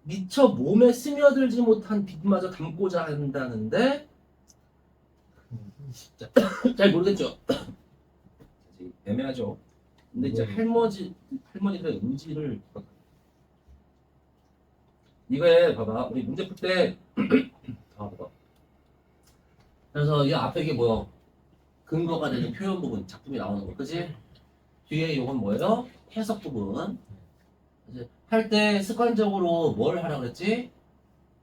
미처 몸에 스며들지 못한 빛마저 담고자 한다는데 잘 모르겠죠? 애매하죠. 근데 이제 할머니들의 의지를 이거에 봐봐. 우리 문제 풀 때 봐봐. 그래서 이 앞에 이게 뭐야? 근거가 되는 표현 부분, 작품이 나오는 거, 그지? 뒤에 이건 뭐예요? 해석 부분. 할 때 습관적으로 뭘 하라 그랬지?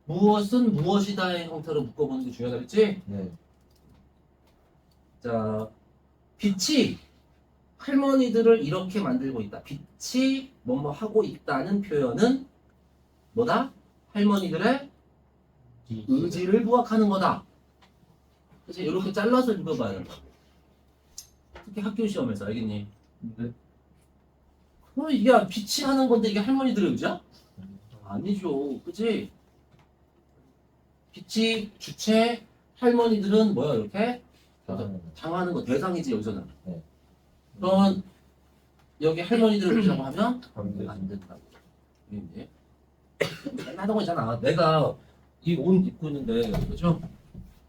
무엇은 무엇이다의 형태로 묶어보는 게 중요하다 그랬지? 네. 자, 빛이 할머니들을 이렇게 만들고 있다. 빛이 뭐뭐 하고 있다는 표현은 뭐다? 할머니들의 의지를 부각하는 거다. 그치? 이렇게 잘라서 읽어봐요. 특히 학교 시험에서, 알겠니? 네. 이게 빛이 하는 건데 이게 할머니들의 의지야? 아니죠. 그치? 빛이 주체, 할머니들은 뭐야, 이렇게? 당하는 거, 대상이지, 여기서는. 네. 그러면 여기 할머니들의 의지라고 하면 안 돼. 안 된다고. 이게 이제 하던 거 있잖아. 내가 이 옷 입고 있는데, 그죠?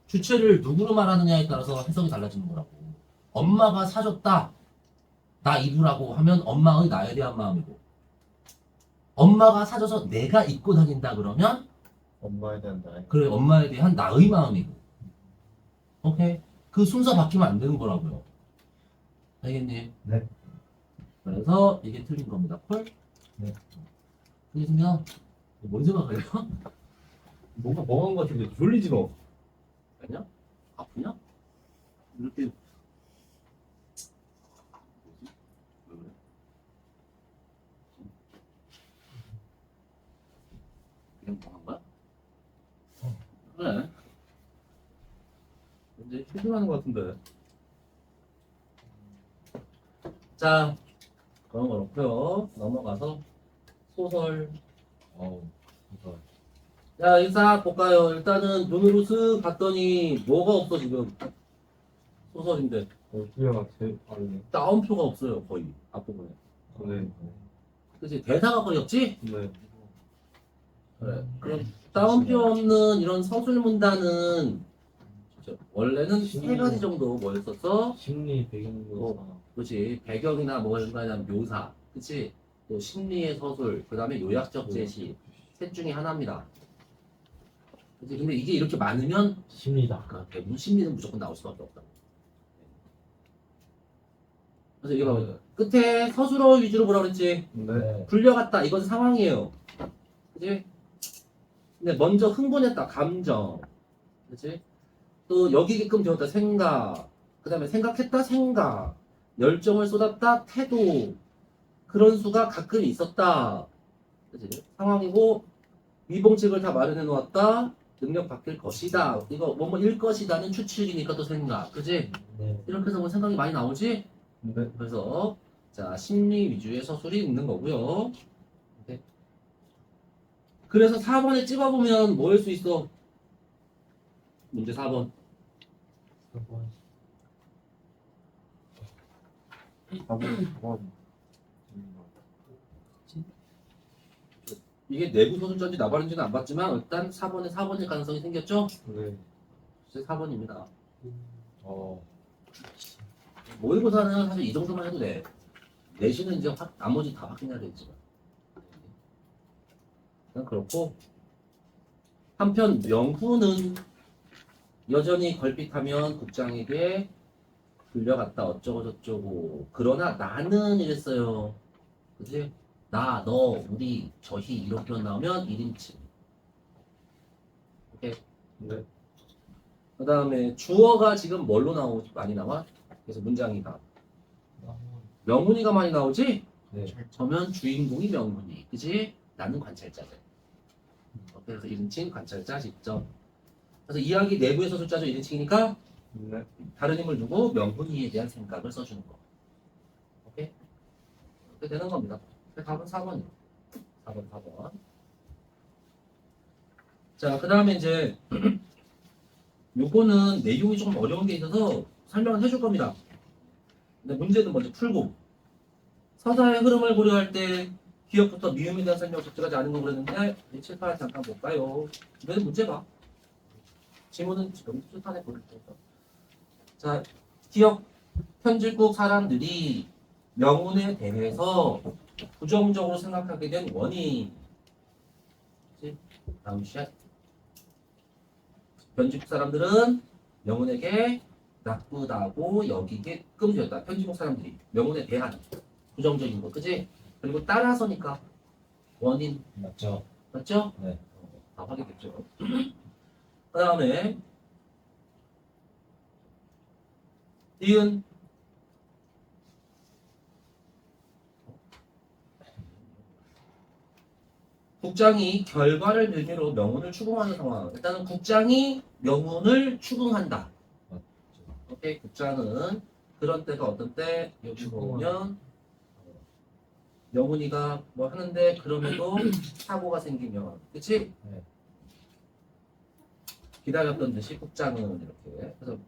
주체를 누구로 말하느냐에 따라서 해석이 달라지는 거라고. 엄마가 사줬다. 나 입으라고 하면 엄마의 나에 대한 마음이고. 엄마가 사줘서 내가 입고 다닌다 그러면 엄마에 대한 나이. 그래 엄마에 대한 나의 마음이고. 오케이? 그 순서 바뀌면 안 되는 거라고요. 알겠니? 네. 그래서 이게 틀린 겁니다. 콜? 네. 알겠습니다. 뭔 생각해요? 뭔가 멍한 것 같은데 졸리지 너? 아니야? 아프냐? 이렇게 뭐지? 왜 그래? 그냥 멍한 거야? 그래. 이제 휴식하는 것 같은데. 자, 그런 거 그렇고요. 넘어가서 소설. 어우, 이거. 자, 이싹 볼까요? 일단은 눈으로 쓱 봤더니 뭐가 없어 지금 소설인데 어디가 제일 빠르네. 따옴표가 없어요 거의 앞부분에. 네. 그치 대사가 거의 없지? 네. 그래. 그럼 따옴표 없는 이런 서술 문단은 원래는 세 가지 정도 뭐였었어? 심리 배경묘사. 그렇지 배경이나 뭐가 있는 묘사, 그치? 또 심리의 서술, 그 다음에 요약적 제시 셋 중에 하나입니다. 그치? 근데 이게 이렇게 많으면 심리다. 그러니까 대부분 심리는 무조건 나올 수밖에 없다. 그래서 이게 봐봐요. 끝에 서술어 위주로 뭐라 그랬지? 네. 불려갔다. 이건 상황이에요. 그치? 근데 먼저 흥분했다. 감정. 그치? 또 여기게끔 되었다. 생각. 그 다음에 생각했다. 생각. 열정을 쏟았다. 태도. 그런 수가 가끔 있었다. 그치? 상황이고, 위봉책을 다 마련해 놓았다. 능력 바뀔 것이다. 이거 뭐일 것이다는 추측이니까 또 생각. 그치? 네. 이렇게 해서 뭐 생각이 많이 나오지? 네. 그래서 자 심리 위주의 서술이 있는 거고요. 네. 그래서 4번에 찍어보면 뭐 할 수 있어? 문제 4번. 4번. 이게 내부 서술자인지 나발인지는 안 봤지만 일단 4번에 4번일 가능성이 생겼죠? 네. 이제 4번입니다. 어. 모의고사는 사실 이 정도만 해도 돼. 내신은 이제 나머지 다 확인해야 되지만. 그냥 그렇고 한편 명훈은 여전히 걸핏하면 국장에게 불려갔다 어쩌고 저쩌고 그러나 나는 이랬어요. 그치? 나, 너, 우리, 저희 이렇게 나오면 1인칭. 오케이. 네. 그 다음에 주어가 지금 뭘로 많이 나와? 그래서 문장이다. 명훈이가 많이 나오지? 네. 저면 주인공이 명훈이. 그치? 나는 관찰자들. 그래서 1인칭 관찰자 직접. 그래서 이야기 내부에서 숫자죠 1인칭이니까 네. 다른 인물 누구? 명훈이에 대한 생각을 써주는 거. 오케이? 그렇게 되는 겁니다. 답은 4번이요. 4번. 자, 그 다음에 이제 요거는 내용이 조금 어려운 게 있어서 설명을 해줄 겁니다. 근데 문제는 먼저 풀고 서사의 흐름을 고려할 때 기억부터 미음에 대한 설명 적절하지 않은 거 그랬는데 7, 8 잠깐 볼까요? 이번엔 문제 봐. 지문은 지금 출판해 볼 테니까. 자, 기억 편집국 사람들이 명운에 대해서 부정적으로 생각하게 된 원인. 그치? 다음 샷. 편집국 사람들은 명운에게 나쁘다고 여기게끔 되었다. 편집국 사람들이 명운에 대한 부정적인 거, 그지? 그리고 따라서니까 원인 맞죠? 맞죠? 네. 다 확인됐죠. 그 다음에 니은 국장이 결과를 빌미로 명운을 추궁하는 상황. 일단은 국장이 명운을 추궁한다. 오케이, 국장은 그런 때가 어떤 때? 여기 보면 명운이가 뭐 하는데 그럼에도 사고가 생기면, 그치? 네. 기다렸던 듯이 국장은 이렇게. 그래서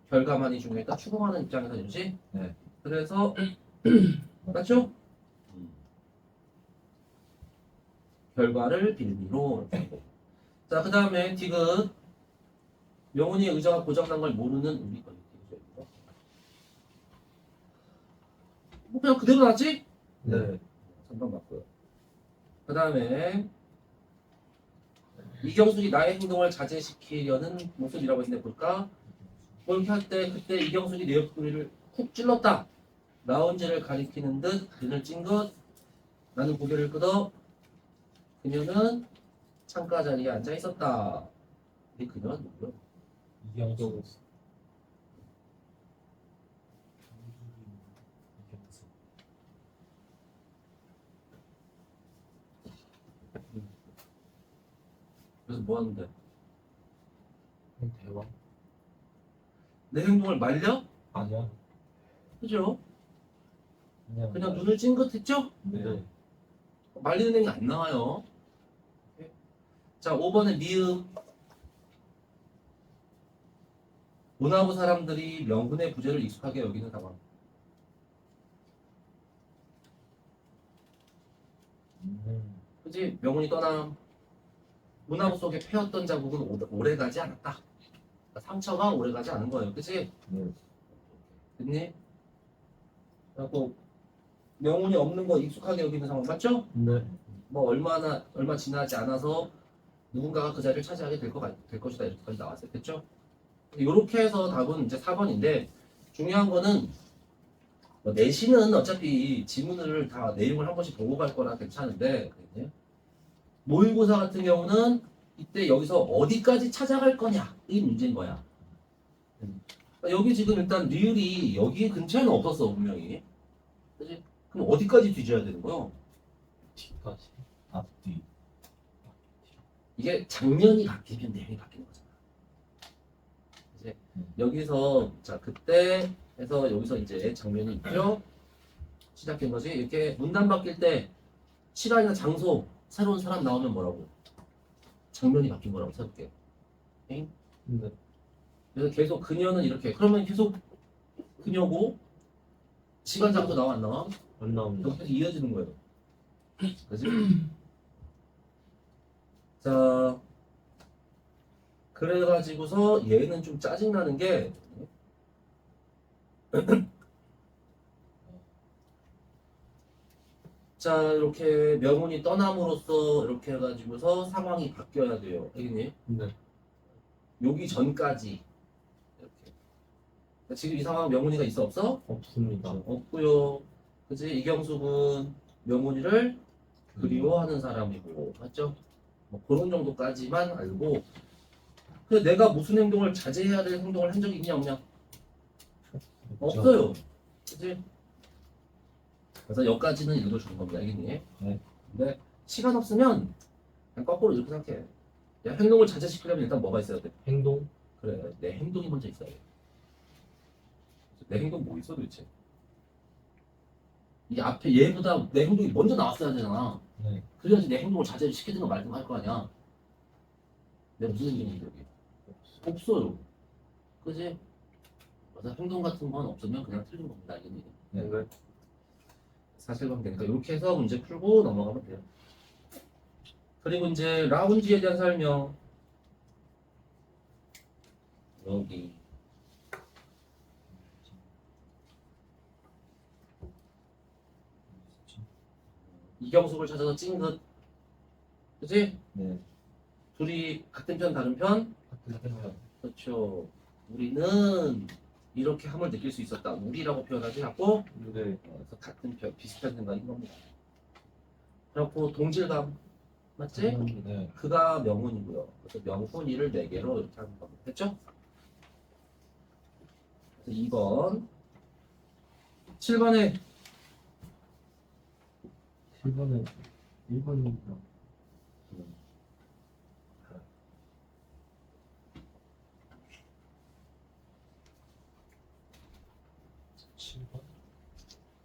결과만이 중요했다. 추궁하는 입장에서 이러지? 네. 그래서 맞죠? 결과를 빌미로 이렇게 하고. 자, 그 다음에 디귿 명운이의 의자가 고장난 걸 모르는 우리 뭐 그냥 그대로 놨지? 네. 3번 맞고요. 그 다음에 이경숙이 나의 행동을 자제시키려는 모습이라고 했는데 볼까? 그렇게 할 때 그때 이경숙이 내 옆구리를 쿡 찔렀다. 나온지를 가리키는 듯 눈을 찐 것. 나는 고개를 끄덕. 그녀는 창가 자리에 앉아 있었다. 이 그녀는 누구요? 이경수. 그래서 뭐 하는데? 대화? 내 행동을 말려? 아니야. 그죠? 그냥 말- 눈을 찐 것 했죠? 네. 말리는 행위 안 나와요. 자, 5번에 미음. 문화부 사람들이 명분의 부재를 익숙하게 여기는 상황. 그지? 명운이 떠남. 문화부 속에 패였던 자국은 오래 가지 않았다. 그러니까 상처가 오래 가지 않은 거예요. 그지? 네. 됐니? 그래갖고 명운이 없는 거 익숙하게 여기는 상황 맞죠? 네. 뭐 얼마 지나지 않아서 누군가가 그 자리를 차지하게 될 것이다 이렇게까지 나왔어요. 됐죠? 이렇게 해서 답은 이제 4번인데 중요한 거는 뭐 내신은 어차피 지문을 다 내용을 한 번씩 보고 갈 거라 괜찮은데 그지? 모의고사 같은 경우는 이때 여기서 어디까지 찾아갈 거냐 이 문제인 거야. 여기 지금 일단 리을이 여기 근처에는 없었어 분명히. 그지? 그럼 어디까지 뒤져야 되는 거야? 뒤까지. 앞뒤. 이게 장면이 바뀌면 내용이 바뀌는 거잖아. 이제 여기서 자 그때 해서 여기서 이제 장면이 있죠. 시작된 거지. 이렇게 문단 바뀔 때 시간이나 장소 새로운 사람 나오면 뭐라고? 장면이 바뀐 거라고 생각해. 네. 그래서 계속 그녀는 이렇게 그러면 계속 그녀고 시간 장소 나와 안 나와? 안 나옵니다. 계속 이어지는 거예요. 그지? 자, 그래가지고서 얘는 좀 짜증나는 게 자, 이렇게 명운이 떠남으로써 이렇게 해가지고서 상황이 바뀌어야 돼요. 알겠니? 네. 여기 전까지 이렇게. 지금 이 상황 명운이가 있어 없어? 없습니다. 없고요. 그지? 이경숙은 명운이를 그리워하는 사람이고, 맞죠? 뭐 그런 정도까지만 알고. 근데 내가 무슨 행동을 자제해야 될 행동을 한 적이 있냐 없냐? 없어요. 그지? 그래서 여기까지는 읽어주는 겁니다. 알겠니? 네. 근데 시간 없으면 그냥 거꾸로 이렇게 생각해. 야, 행동을 자제시키려면 일단 뭐가 있어야 돼? 행동. 그래, 내 행동이 먼저 있어야 돼. 내 행동 뭐 있어 도대체? 이게 앞에 얘보다 내 행동이 먼저 나왔어야 되잖아. 네. 그래야지 내 행동을 자제를 시키든가 말든가 할 거 아니야. 내가 무슨 행동인데 여기? 없어요. 그지? 맞아, 행동 같은 건 없으면 그냥 틀린 겁니다. 알겠니? 네. 사실관 되니까 이렇게 해서 문제 풀고 넘어가면 돼요. 그리고 이제 라운지에 대한 설명. 여기 이경숙을 찾아서 찡긋. 그치? 네. 둘이 같은 편 다른 편? 그렇죠. 우리는 이렇게 함을 느낄 수 있었다. 우리라고 표현하지 않고 네. 그래서 같은 편, 비슷한 생각인 겁니다. 그렇고 동질감 맞지? 네. 그가 명훈이고요. 그래서 명훈이를 4개로 이렇게 하는 겁니다. 됐죠? 그래서 2번 7번에 7번에 1번입니다.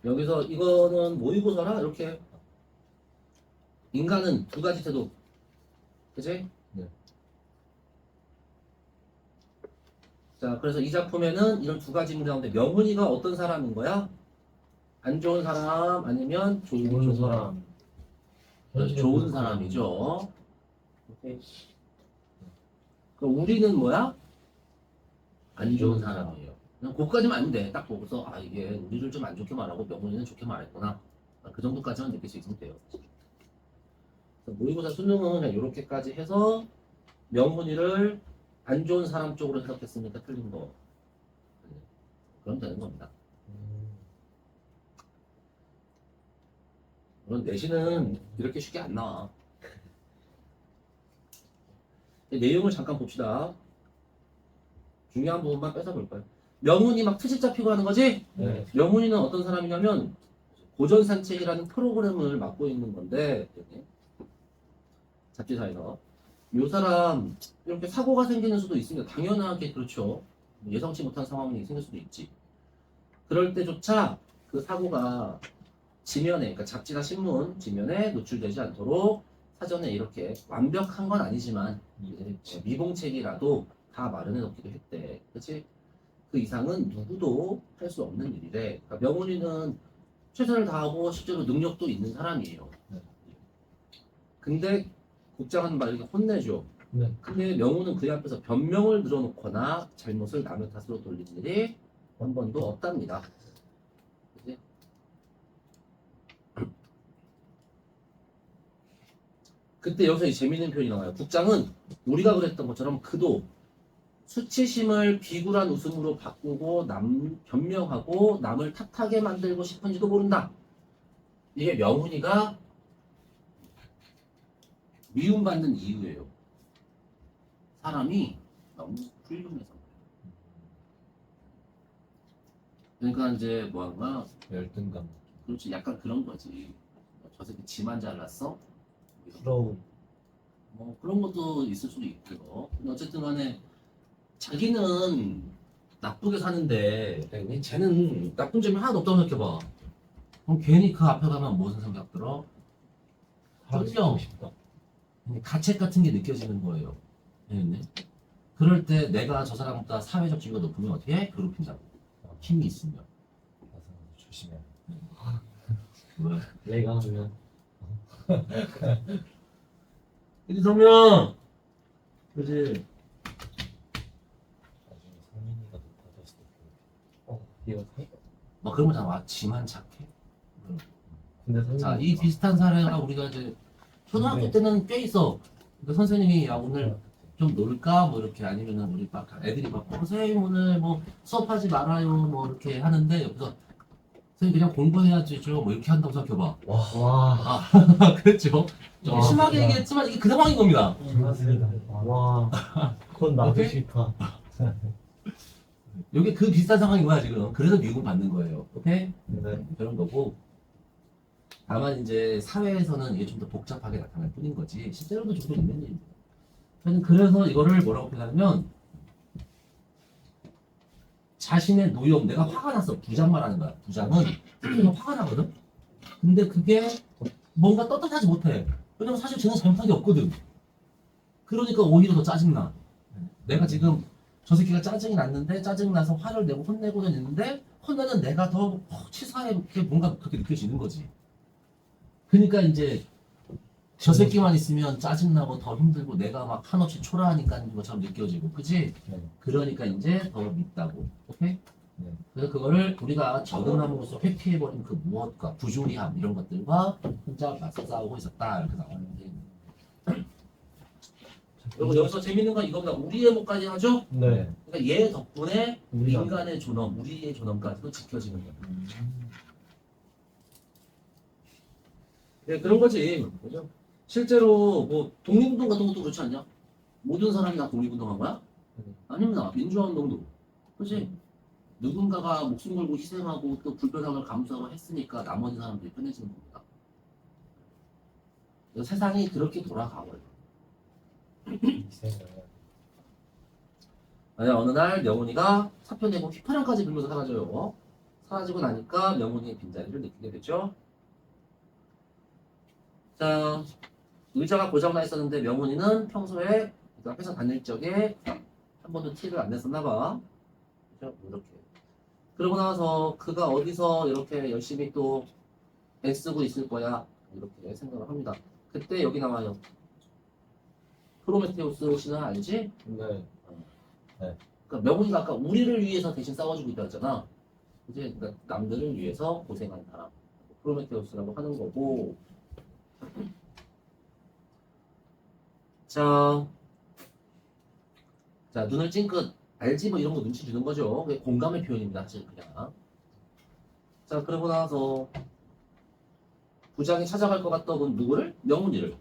여기서 이거는 모의고사라 이렇게 인간은 두 가지 태도 그치? 네. 자 그래서 이 작품에는 이런 두 가지 문제 나오는데 명훈이가 어떤 사람인 거야? 안 좋은 사람 아니면 좋은 사람? 그래서 좋은 사람이죠. 오케이. 그럼 우리는 뭐야? 안 좋은 사람이에요. 그냥 그거까지만 아면 돼. 딱 보고서 아 이게 우리를 좀 안 좋게 말하고 명훈이는 좋게 말했구나. 그 정도까지만 느낄 수 있으면 돼요. 그래서 모의고사 수능은 그냥 이렇게까지 해서 명훈이를 안 좋은 사람 쪽으로 해석했으니까 틀린 거. 그럼 되는 겁니다. 물론 내신은 이렇게 쉽게 안 나와. 내용을 잠깐 봅시다. 중요한 부분만 뺏어 볼 거예요. 명훈이 막 트집 잡히고 하는 거지? 네. 명훈이는 어떤 사람이냐면 고전산책이라는 프로그램을 맡고 있는 건데 잡지사에서 이 사람 이렇게 사고가 생기는 수도 있습니다. 당연하게 그렇죠. 예상치 못한 상황이 생길 수도 있지. 그럴 때조차 그 사고가 지면에, 그러니까 잡지나 신문 지면에 노출되지 않도록 사전에 이렇게 완벽한 건 아니지만 이제 미봉책이라도 다 마련해 놓기도 했대. 그렇지? 그 이상은 누구도 할 수 없는 일이래. 그러니까 명훈이는 최선을 다하고 실제로 능력도 있는 사람이에요. 네. 근데 국장은 막 이렇게 혼내줘. 네. 근데 명훈은 그 앞에서 변명을 늘어놓거나 잘못을 남의 탓으로 돌리는 일이 한 번도 없답니다. 그치? 그때 여기서 이 재밌는 표현이 나와요. 국장은 우리가 그랬던 것처럼 그도 수치심을 비굴한 웃음으로 바꾸고 변명하고 남을 탓하게 만들고 싶은지도 모른다. 이게 명훈이가 미움받는 이유예요. 사람이 너무 훌륭해서. 그러니까 이제 뭐한가 열등감, 그렇지 약간 그런 거지. 저 새끼 지만 잘났어? 부러움. 뭐 그런 것도 있을 수도 있고요. 근데 어쨌든 간에 자기는 나쁘게 사는데 쟤는 나쁜 점이 하나도 없다고 생각해봐. 그럼 괜히 그 앞에 가면 무슨 생각 들어? 쫄려. 싶다. 가책 같은 게 느껴지는 거예요. 네. 그럴 때 내가 저 사람보다 사회적 지위가 높으면 어떻게 해? 괴롭힌다고. 힘이 있으면. 가서 조심해. 왜? 내가 하면 이성명! 그지? 나중에 성민이가 높아졌을 때. 이거 막 그런 거잖아. 와, 지만 착해. 근데 자, 이 비슷한 사례가 우리가 이제 초등학교 네. 때는 꽤 있어. 그러니까 선생님이 야 오늘 좀 놀까 뭐 이렇게 아니면은 우리 막 애들이 막 선생님 오늘 뭐 수업하지 말아요 뭐 이렇게 하는데 여기서 선생님 그냥 공부해야지 뭐 이렇게 한다고 생각해봐. 와. 그렇죠. 좀 와, 심하게 진짜. 얘기했지만 이게 그 상황인 겁니다. 맞습니다. 와. 그건 나도 오케이? 싫다. 이게 그 비슷한 상황인 거야 지금. 그래서 미움을 받는 거예요. 오케이? 네. 그런 거고. 다만 이제 사회에서는 이게 좀 더 복잡하게 나타날 뿐인 거지 실제로도 종종 있는 일입니다. 저는 그래서 이거를 뭐라고 표현하면 자신의 노여움, 내가 화가 났어. 부장 말하는 거야. 부장은 내가 화가 나거든. 근데 그게 뭔가 떳떳하지 못해. 왜냐면 사실 쟤는 잘못한 게 없거든. 그러니까 오히려 더 짜증나. 내가 지금 저 새끼가 짜증이 났는데 짜증나서 화를 내고 혼내고는 있는데 혼내는 내가 더 치사하게 뭔가 그렇게 느껴지는 거지. 그러니까 이제 저 새끼만 있으면 짜증나고 더 힘들고 내가 막 한없이 초라하니까 것처럼 느껴지고 그지? 네. 그러니까 이제 더 밉다고. 오케이? 네. 그래서 그거를 우리가 적응함으로써 회피해버린 그 무엇과 부조리함 이런 것들과 혼자 맞서 싸우고 있었다 이렇게 나오는데 여러분 여기서 재밌는 건 이겁니다. 우리의 목까지 하죠? 네. 그러니까 얘 덕분에 우리가. 인간의 존엄, 우리의 존엄까지도 지켜지는 거예요. 네, 그런 거지. 그죠? 실제로 뭐 독립운동 같은 것도 그렇지 않냐? 모든 사람이 다 독립운동한 거야? 아닙니다. 민주화운동도. 그지? 누군가가 목숨 걸고 희생하고 또 불편함을 감수하고 했으니까 나머지 사람들이 편해지는 겁니다. 그래서 세상이 그렇게 돌아가버려요. 만약 어느 날 명훈이가 사표 내고 휘파람까지 불면서 사라져요. 사라지고 나니까 명훈이의 빈자리를 느끼게 되죠. 자, 의자가 고장나 있었는데 명훈이는 평소에 회사 다닐 적에 한 번도 티를 안 냈었나 봐. 그죠? 이렇게. 그러고 나서 그가 어디서 이렇게 열심히 또 애쓰고 있을 거야. 이렇게 생각을 합니다. 그때 여기 나와요. 프로메테우스 신화 알지? 네. 그러니까 명훈이가 아까 우리를 위해서 대신 싸워주고 있다 했잖아. 이제 그러니까 남들을 위해서 고생한 사람. 프로메테우스라고 하는 거고. 자, 눈을 찡긋 알지 뭐 이런 거 눈치 주는 거죠. 그게 공감의 표현입니다. 사실 그냥. 자, 그러고 나서 부장이 찾아갈 것 같던 누구를? 명훈이를.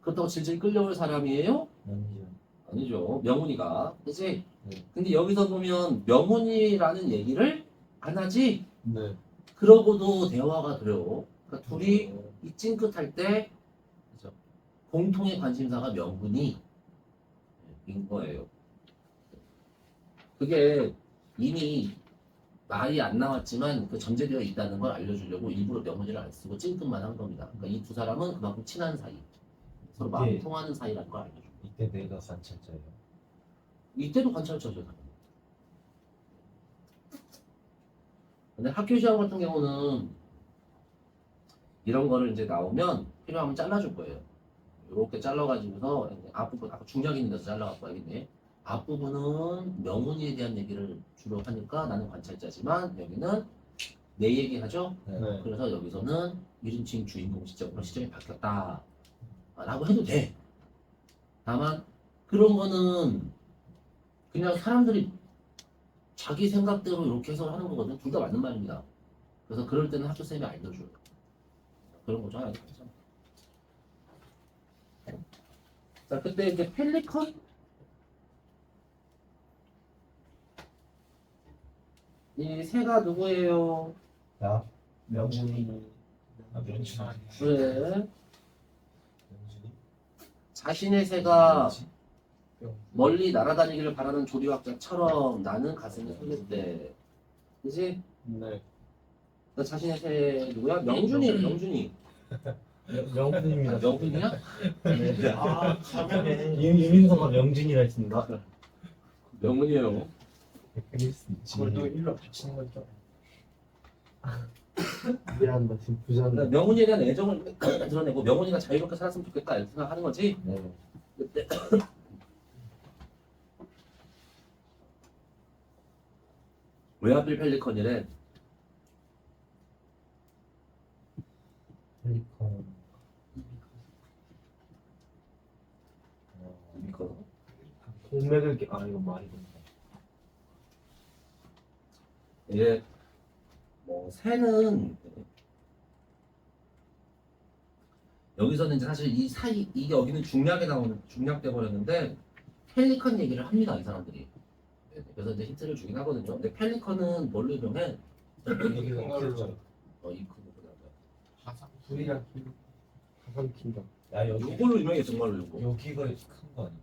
그렇다고 질질 끌려올 사람이에요? 아니죠. 아니죠. 명훈이가. 그치? 네. 근데 여기서 보면 명훈이라는 얘기를 안 하지? 네. 그러고도 대화가 돼요. 그러니까 둘이 이 찡긋할 때 그죠? 공통의 관심사가 명훈이인 거예요. 그게 이미 말이 안 나왔지만 그 전제되어 있다는 걸 알려주려고 일부러 명문제를 안 쓰고 찡긋만 한 겁니다. 그러니까 이 두 사람은 그만큼 친한 사이, 서로 마음이 이게- 통하는 사이라는 걸 알려줘. 이때 내가 관찰자예요. 이때도 관찰자죠. 근데 학교 시험 같은 경우는 이런 거를 이제 나오면 필요하면 잘라줄 거예요. 이렇게 잘라가지고서 앞부분, 아까 중력 있는 데서 잘라갖고 알겠네. 앞부분은 명운에 대한 얘기를 주로 하니까 나는 관찰자지만 여기는 내 얘기하죠. 네. 네. 그래서 여기서는 1인칭 주인공 시점으로 시점이 바뀌었다 라고 해도 돼. 다만 그런 거는 그냥 사람들이 자기 생각대로 이렇게 해석을 하는 거거든. 둘 다 맞는 말입니다. 그래서 그럴 때는 학교 쌤이 알려줘요. 그런 거죠. 하나 있잖아. 자, 그때 이제 펠리컨? 이 새가 누구예요? 야, 명분이 명준이. 그래. 명준이? 자신의 새가 뭐지? 멀리 날아다니기를 바라는 조류학자처럼 나는 가슴이 설렜대. 그지? 네. 너 자신의 새 누구야? 명준이, 명준이. 명분입니다. 명준이야? 아, 가면에 유민서가 명준이라 했습니다. 명문이에요. 그럴 수 있지. 그걸 또 일로 붙이는 거죠. 미안하다, 지금 부자인데. 그러니까 명훈이에 대한 애정을 드러내고 명훈이가 자유롭게 살았으면 좋겠다 이렇게 생각하는 거지. 네. 그때 왜 하필 펠리컨이래? 펠리컨. 이거 공맥을 이거 말이구나. 이게 뭐 새는 여기서는 이제 사실 이 사이 이게 여기는 중략에 나오는 중략돼 버렸는데 펠리컨 얘기를 합니다 이 사람들이. 네, 그래서 이제 힌트를 주긴 하거든요. 근데 펠리컨은 뭘로 유명해? 여기가 길죠. 이 부분하고. 우리가 가장 긴다. 야, 여기 이걸로 유명해 정말로 이거. 여기가 큰 거 아니야?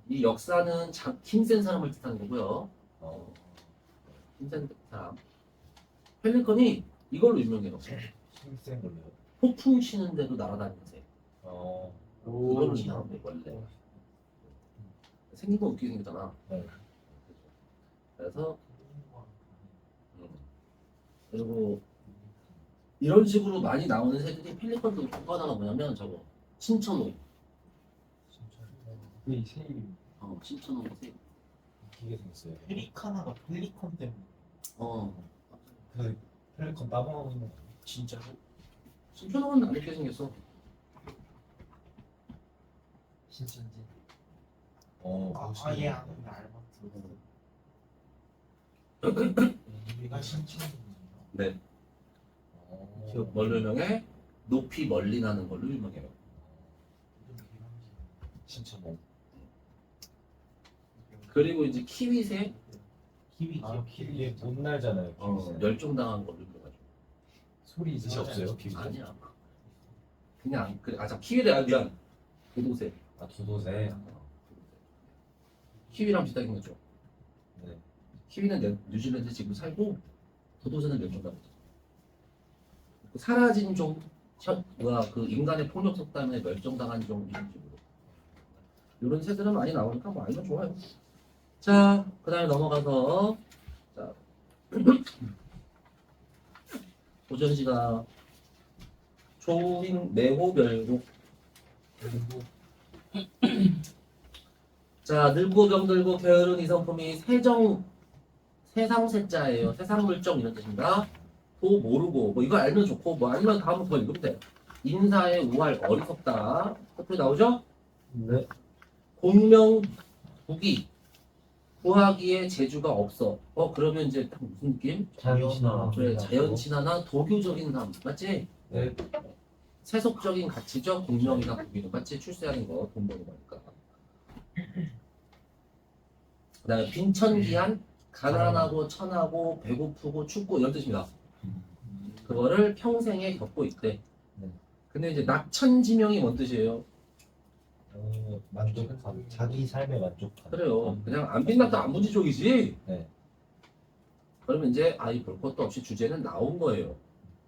이 역사는 힘센 사람을 뜻하는 거고요. 어. 힘센 사람. 펠리컨이 이걸로 유명해요. 힘센 걸로요. 폭풍 치는데도 날아다니는 새. 어. 이걸로 유명한데 원래. 생긴 건 웃기게 생겼잖아. 네. 그래서 그리고 이런 식으로 많이 나오는 새들이 펠리컨도 또 하나가 뭐냐면 저거 신천호. 이 세이 신천호 새. 웃기게 생겼어요. 페리카나가 펠리컨 때문에. 그 펠리컨 따봉하고 있는 거. 진짜로? 신천호는 안 이렇게 생겼어. 진짜인지. 멋있네. 알바트. 우리가 신청이군요. 네. 어. 뭘로 유명해? 높이 멀리 나는 걸로 유명해요. 신천호. 그리고 이제 키위새 키위. 아, 이게 못 날잖아요. 키위새. 멸종당한 걸로 유명하죠. 소리 이제 없어요. 키위새. 아니야. 그냥 그래. 키위래. 미안. 도도새. 아, 두도새. 키위랑 비슷하게 생겼죠. 네. 키위는 뉴질랜드 지금 살고 도도새는 멸종당했죠. 사라진 종, 그 인간의 폭력성 때문에 멸종당한 종 이런 식으로. 이런 새들은 많이 나오니까 뭐 알면 좋아요. 자, 그 다음에 넘어가서 자 고전시가 초인 내호별곡. 자, 늙고 병들고 게으른 이 성품이 세상세자예요. 세상물정 이런 뜻입니다. 도 모르고 뭐 이거 알면 좋고 뭐 아니면 다음부터 읽으면 돼. 인사에 우할 어리석다. 커플 나오죠? 네. 공명부기 구하기에 재주가 없어. 그러면 이제 딱 무슨 느낌? 자연신화. 그래, 자연친화나 도교적인 삶 맞지? 네. 세속적인 가치죠. 공명이나 부기는 맞지? 출세하는 거 돈 버는 거니까. 그다음에 빈천기한 가난하고 천하고 배고프고 춥고 이런 뜻입니다. 그거를 평생에 겪고 있대. 네. 근데 이제 낙천지명이 뭔 뜻이에요? 만족감, 자기 삶에 만족감. 그래요. 그냥 안 빛났다 안 부지족이지. 네. 그러면 이제 아이 볼 것도 없이 주제는 나온 거예요.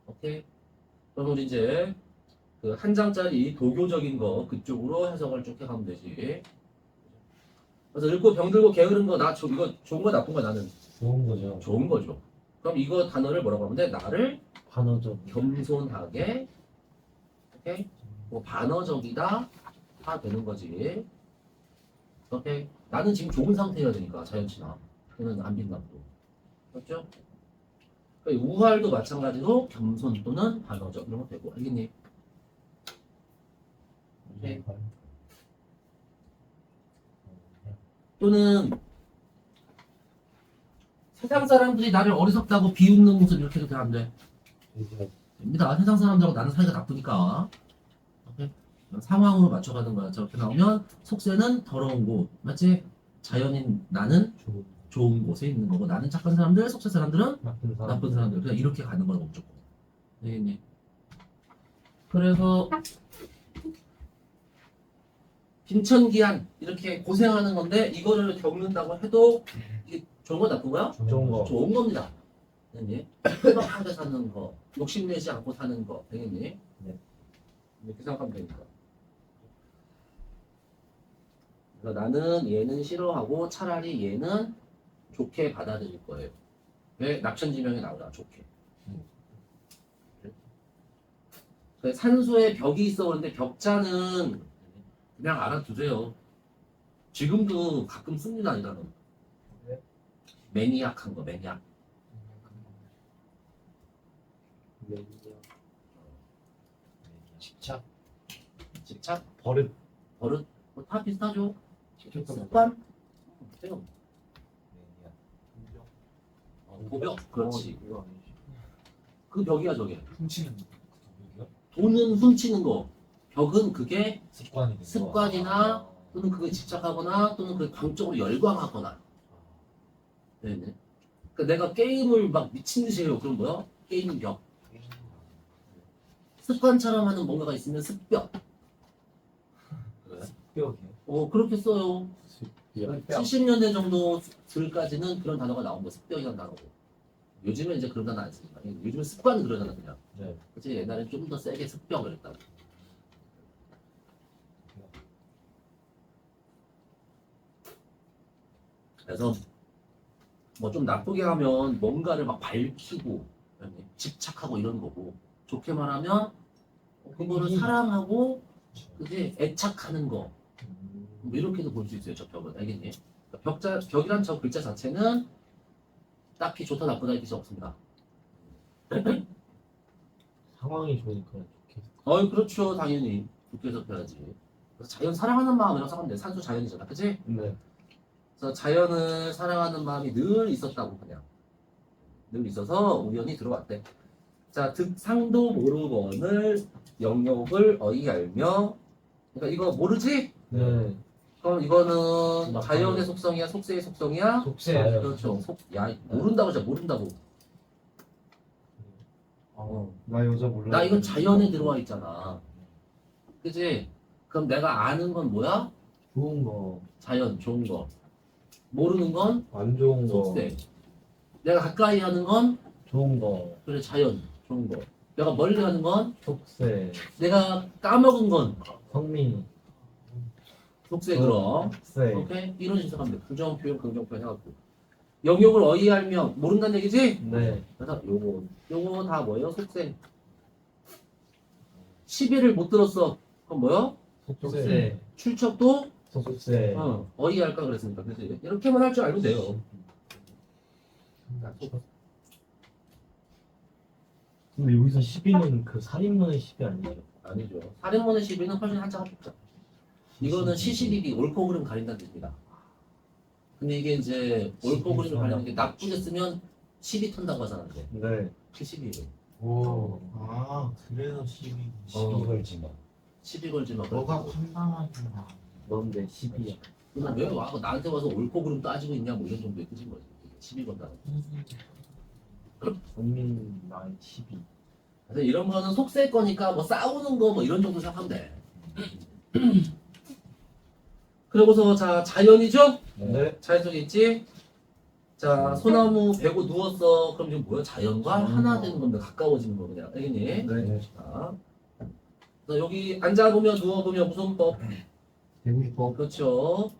오케이. 그럼 우리 이제 그 한 장짜리 도교적인 거 그쪽으로 해석을 쭉 해가면 되지. 그래서 읽고 병들고 게으른 거 나 이거 좋은 거 나쁜 거 나는 좋은 거죠. 좋은 거죠. 그럼 이거 단어를 뭐라고 하면 돼? 나를 반어적. 겸손하게, 오케이? 뭐 반어적이다 다 되는 거지. 오케이? 나는 지금 좋은 상태여야 되니까 자연친화. 그는 안 빛나고. 그렇죠? 그러니까 우활도 마찬가지로 겸손 또는 반어적 이런 거 되고. 알겠니? 네. 또는 세상 사람들이 나를 어리석다고 비웃는 모습 이렇게 해도 안 돼. 됩니다. 세상 사람들하고 나는 사이가 나쁘니까. 오케이? 상황으로 맞춰가는 거야. 저렇게 나오면 속세는 더러운 곳, 맞지? 자연인 나는 좋은. 좋은 곳에 있는 거고 나는 착한 사람들, 속세 사람들은 나쁜 사람. 나쁜 사람들. 그냥 이렇게 가는 거라고 무조건. 알겠니? 그래서 빈천기한 이렇게 고생하는 건데 이거를 겪는다고 해도 이게 좋은 거 나쁜 거야? 좋은 거. 좋은 겁니다. 알겠니? 소박하게 사는 거, 욕심내지 않고 사는 거, 알겠니? 네. 이렇게 생각하면 되니까. 그래서 나는 얘는 싫어하고 차라리 얘는 좋게 받아들일 거예요. 왜? 낙천지명이 나오잖아, 좋게. 그래서 산소에 벽이 있어 그런데 벽자는 그냥 알아두세요. 지금도 가끔 씁니다, 이 단어. 네. 매니악한 거, 매니악. 집착. 집착, 버릇. 버릇, 뭐 다 비슷하죠. 습관, 돼요. 고벽, 그렇지. 이거 아니지. 그 벽이야 저게. 훔치는 거. 돈은 훔치는 거. 벽은 그게 습관이 된 거. 습관이나 또는 그게 집착하거나 또는 그 광적으로 열광하거나. 네네. 그러니까 내가 게임을 막 미친 듯이 해요. 그럼 뭐야? 게임 벽. 습관처럼 하는 뭔가가 있으면 습벽. 습벽이요. 그렇게 써요. 뼈. 70년대 정도 들까지는 그런 단어가 나온 거 습벽이라는 단어고. 요즘은 이제 그런 단어 안 쓰니까. 요즘은 습관은 그러잖아 그냥. 네. 그치 옛날엔 좀 더 세게 습벽을 했다고. 그래서 뭐 좀 나쁘게 하면 뭔가를 막 밝히고 집착하고 이런 거고 좋게 말하면 그거를 사랑하고 그지 애착하는 거 뭐 이렇게도 볼 수 있어요 저 벽은 알겠니? 그러니까 벽이란 저 글자 자체는 딱히 좋다 나쁘다 할 뜻이 없습니다. 상황이 좋으니까 좋게. 그렇죠 당연히 좋게 해석해야지. 그래서 자연 사랑하는 마음이라고 생각하면 돼. 산수 자연이잖아 그치? 네. 그래서 자연을 사랑하는 마음이 늘 있었다고 그냥 늘 있어서 우연히 들어왔대. 자, 득상도 모르건을 영역을 어이알며 그러니까 이거 모르지? 네. 그럼 이거는 자연의 속성이야 속세의 속성이야? 속세. 그렇죠. 야 모른다고 진짜 모른다고. 나 여자 몰라. 나 이건 자연에 들어와 있잖아. 그치? 그럼 내가 아는 건 뭐야? 좋은 거. 자연 좋은 거. 모르는 건 안 좋은 거. 속세. 내가 가까이 하는 건 좋은 거. 그래 자연 좋은 거. 내가 멀리 하는 건 속세. 내가 까먹은 건 성미. 속세 들어. 속세. 오케이? 이런 식으로 하면 돼. 부정 표현, 긍정 표현 해갖고. 영역을 어이알며 모른다는 얘기지? 네. 그래서 요거 다 뭐예요? 속세. 시비를 못 들었어. 그럼 뭐요? 속세. 출척도 속세. 어이할까 그랬으니까. 그래서 이렇게만 할 줄 알면 돼요. 근데 여기서 12는 그 살인문의 10이 아니죠? 아니죠. 살인문의 시비는 훨씬 한자가 좁죠. 이거는 시시비비 옳고 그름 가린다는 뜻입니다. 근데 이게 이제 옳고 그름을 가리는 게 나쁘게 쓰면 시비 턴다고 하잖아. 근데 네. 시비비. 오. 아, 그래서 시비. 시비 걸지 마. 시비 걸지 마. 너가 판단하구나. 넌데 10이야. 그럼 왜 와서 나한테 와서 옳고 그름 따지고 있냐 뭐 이런 정도의 뜻인 거지. 시비 건다는 거. 성민 나이 12. 그래서 이런 거는 속세 거니까 뭐 싸우는 거 뭐 이런 정도 생각하면 돼. 그러고서 자 자연이죠? 네. 자연 속에 있지? 자 소나무 베고 누웠어. 그럼 지금 뭐야? 자연과 하나 되는 겁니다. 가까워지는 거 그냥. 알겠니? 네. 자, 그래서 여기 앉아보면 누워보면 무슨 법? 대구법. 그렇죠.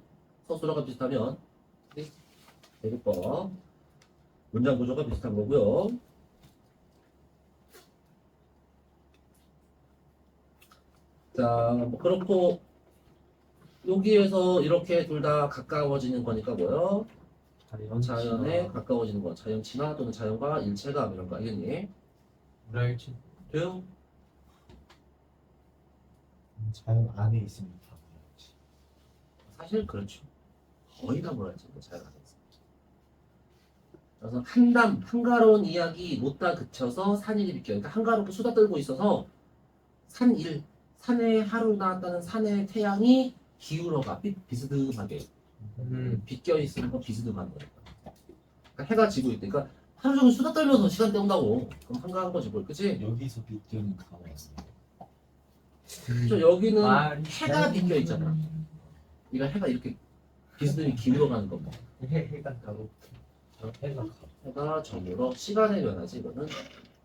서술어가 비슷하면 대구법. 문장 구조가 비슷한 거고요. 자, 뭐 그렇고 여기에서 이렇게 둘 다 가까워지는 거니까 뭐요? 자연에 가까워지는 거. 자연 친화 또는 자연과 일체감 이런 거 알겠니? 물화일치. 돼요? 자연 안에 있으면 다 물어야지. 사실 그렇죠. 거의 다 뭐랄지 자연 안에 있습니다. 그래서 한가로운 이야기 못다 그쳐서 산일이 비껴. 그러니까 한가롭게 수다 떨고 있어서 산일, 산에 하루 나왔다는 산의 태양이 기울어가 비스듬하게 비껴 있으면 비스듬한 거예요. 그러니까 해가 지고 있대. 그러니까 하루 종일 수다 떨면서 시간 때운다고. 그럼 한가한 거지 뭘, 그치? 여기서 빗대는 가만히 저 여기는 말이 해가 비껴 있잖아. 그러니까 해가 이렇게 비스듬히 기울어가는 거. 해가 가고 해가 가. 해가 저물어 시간의 변화지 이거는.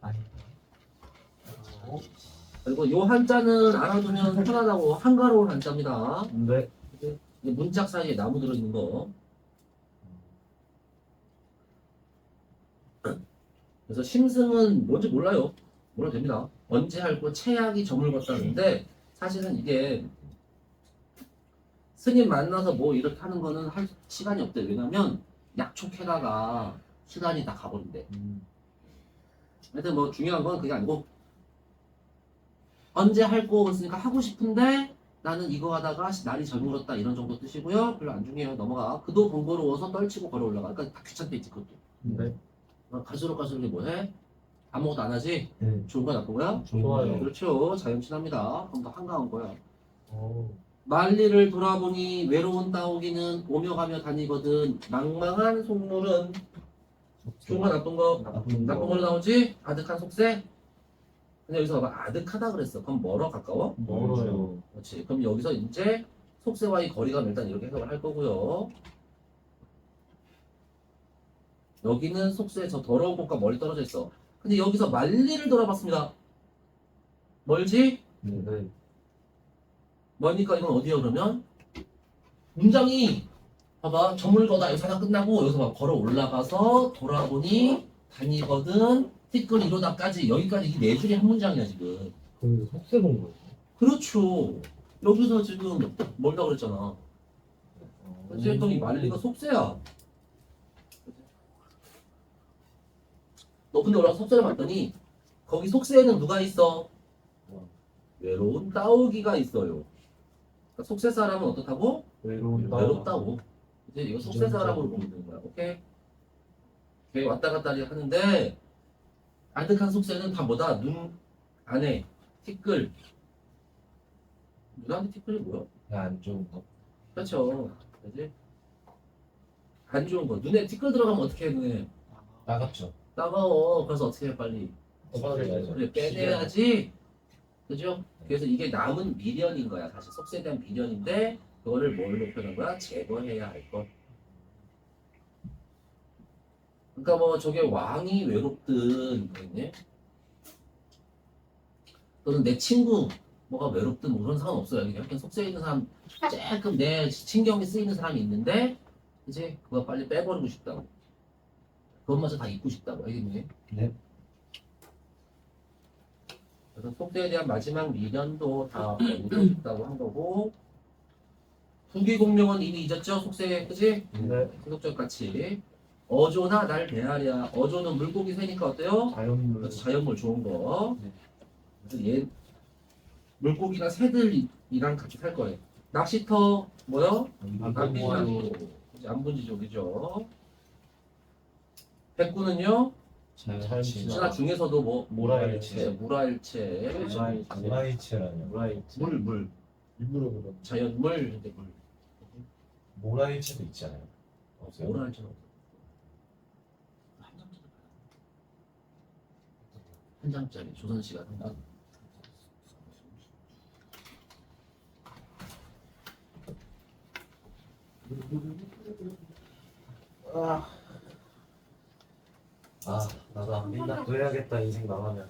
아니. 그리고 요 한자는 알아두면 편안하고 한가로운 한자입니다. 네. 이게 문짝 사이에 나무 들어있는 거. 그래서 심승은 뭔지 몰라요. 몰라도 됩니다. 언제 할고 채약이 저물었다는데 사실은 이게 스님 만나서 뭐 이렇게 하는 거는 할 시간이 없대. 왜냐면 약촉해다가 시간이 다 가버린대. 하여튼 뭐 중요한 건 그게 아니고 언제 할거 있으니까 하고 싶은데 나는 이거 하다가 날이 저물었다 이런 정도 뜻이고요. 별로 안 중요해요. 넘어가. 그도 번거로워서 떨치고 걸어 올라가. 그러니까 다 귀찮대 있지 그것도. 네. 갈수록 이게 뭐해? 아무것도 안 하지? 네. 좋은 거야 나쁜 거야? 좋아요. 그렇죠. 자연친합니다. 그럼 더 한가한 거야. 오. 만리를 돌아보니 외로운 따오기는 오며 가며 다니거든 망망한 속물은 좋은 거 나쁜 거? 나쁜 걸로 나오지? 아득한 속세? 근데 여기서 봐봐 아득하다 그랬어. 그럼 멀어 가까워? 멀어요. 그렇지. 그럼 여기서 이제 속세와의 거리감 일단 이렇게 해석을 할 거고요. 여기는 속세 저 더러운 곳과 멀리 떨어져 있어. 근데 여기서 만리를 돌아봤습니다. 멀지? 네. 뭐니까 이건 어디야 그러면? 문장이 봐봐 저물거다 여기서 하나 끝나고 여기서 막 걸어 올라가서 돌아보니 다니거든 티끌 이로다까지 여기까지 이 네 줄이 한 문장이야 지금. 그 속세 본 거예요. 그렇죠. 여기서 지금 멀다 그랬잖아. 그래서 했더니 이 만리가 속세야. 높은 데 올라가서 속세를 봤더니 거기 속세에는 누가 있어? 외로운 따오기가 있어요. 그러니까 속세 사람은 어떻다고? 외롭다고. 이제 이거 속세 사람으로 보면 되는 거야. 오케이? 걔 왔다 갔다 하는데 아득한 속세는 다 뭐다? 눈 안에 티끌. 눈 안에 티끌이 뭐야? 안 좋은 거. 그렇죠. 그지? 안 좋은 거. 눈에 티끌 들어가면 어떻게 해, 눈에? 나갔죠. 따가워. 그래서 어떻게 해, 빨리? 없애야죠. 그래, 빼내야지. 그죠? 그래서 이게 남은 미련인 거야. 사실 속세에 대한 미련인데 그거를 뭘로 표현한 거야? 제거해야 할 것. 그러니까 뭐 저게 왕이 외롭든 뭐겠니? 또는 내 친구 뭐가 외롭든 뭐 그런 상관없어요. 그냥 속세에 있는 사람 조금 내 신경이 쓰이는 사람이 있는데 이제 그거 빨리 빼버리고 싶다고. 그것마저 다 잊고 싶다고. 알겠니? 네. 그래서 속세에 대한 마지막 미련도 다 잊고 싶다고 한 거고 부귀공명은 이미 잊었죠? 속세 그지? 네. 소속적 같이 어조나 날 대하랴. 어조는 물고기 새니까 어때요? 자연물. 그렇지, 자연물 좋은 거. 네. 그래서 얘 물고기나 새들이랑 같이 살 거예요. 낚시터 뭐요? 안분지족. 안분지족이죠. 백구는요? 자연치. 신화 중에서도 뭐 모라일체. 물화일체, 모라이체라뇨. 물, 일부러 그런. 자연물, 근데 물. 모라이체도 있잖아요. 없어요? 물화일체는 없어. 한 장짜리 조선시가 한 장. 아, 나도 안 민다 또 해야겠다 인생 망하면.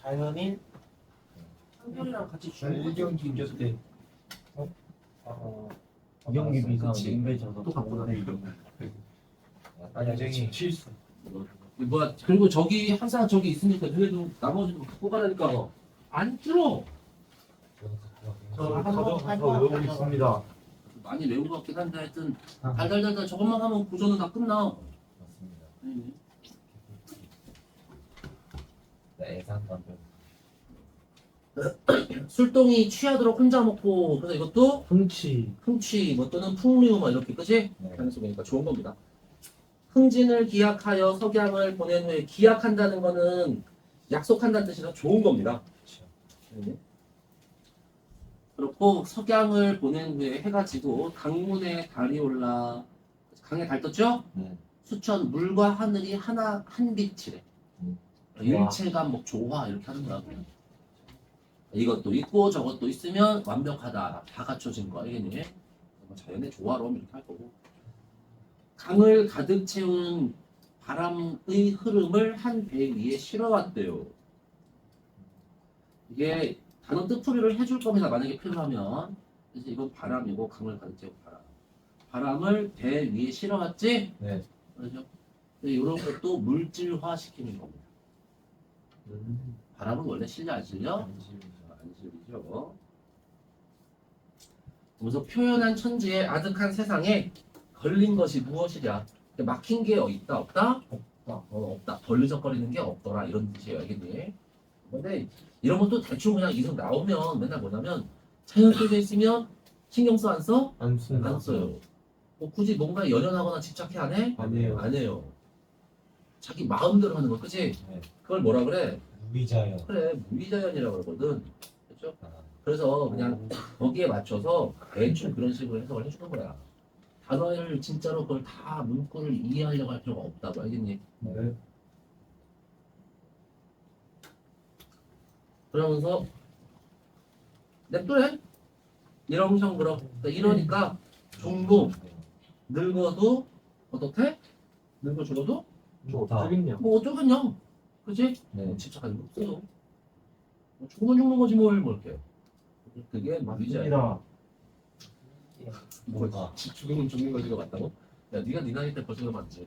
자연인 한결이랑 같이 일경기 이겼을 때 이경기 비상 그치. 인베져서 또 갖고 나네, 이거. 야쟁이 실수. 뭐야 그리고 저기 항상 저기 있으니까 그래도 나머지도 갖고 가라니까 안 줄어. 저 가져가서 외우고 있습니다. 많이 외운 것 같긴 한데 하여튼 달달달달 저것만 하면 구조는 다 끝나. 맞습니다. 음. 네, 예산감별. 술동이 취하도록 혼자 먹고 그래서 이것도 훔치. 풍취 뭐 또는 풍류 뭐 이렇게 그지? 네. 하는 속이니까 좋은 겁니다. 흥진을 기약하여 석양을 보낸 후에 기약한다는 거는 약속한다는 뜻이라 좋은 겁니다. 그렇죠. 네. 그렇고 석양을 보낸 후에 해가 지고 강문에 달이 올라 강에 달 떴죠? 네. 수천 물과 하늘이 하나 한 빛이래. 일체감 뭐 조화 이렇게 하는 거야. 이것도 있고 저것도 있으면 완벽하다. 다 갖춰진 거 알겠니? 뭐 자연의 조화로움 이렇게 할 거고. 강을 가득 채운 바람의 흐름을 한 배 위에 실어왔대요. 이게 단어 뜻풀이를 해줄 겁니다. 만약에 필요하면. 그래서 이건 바람이고 강을 가득 채운 바람. 바람을 배 위에 실어왔지? 네. 그렇죠? 이런 것도 물질화 시키는 겁니다. 바람은 원래 실려 안 실려? 안 실리죠. 그래서 표현한 천지의 아득한 세상에 걸린 것이 무엇이랴? 막힌 게 있다 없다? 없다. 없다. 벌리적거리는 게 없더라 이런 뜻이에요. 알겠니? 근데 이런 것도 대충 그냥 이성 나오면 맨날 뭐냐면 자연 속에 있으면 신경 써 안 써? 안 쓴다. 안 써요. 뭐 굳이 뭔가 연연하거나 집착해 안 해? 아니에요. 안 해요. 자기 마음대로 하는 거, 그치? 네. 그걸 뭐라 그래? 무의자연. 그래, 무의자연이라고 그러거든. 그렇죠? 아, 그래서 그냥 거기에 맞춰서 대충 그런 식으로 해석을 해주는 거야. 단어를 진짜로 그걸 다 문구를 이해하려고 할 필요가 없다고 알겠니? 네. 그러면서 냅두래. 이러면서 이러니까 종로 늙어도 어떻게? 늙어 죽어도 좋다. 하긴요. 뭐 어쩌겠냐? 그치? 네. 집착하는 거 없어요. 뭐 죽으면 죽는 거지 뭘 이렇게. 그게 무의자야. 뭐가? 죽으면 죽는 거지가 맞다고? 야 네가 네 나이 때 벌써 그러면 안 돼.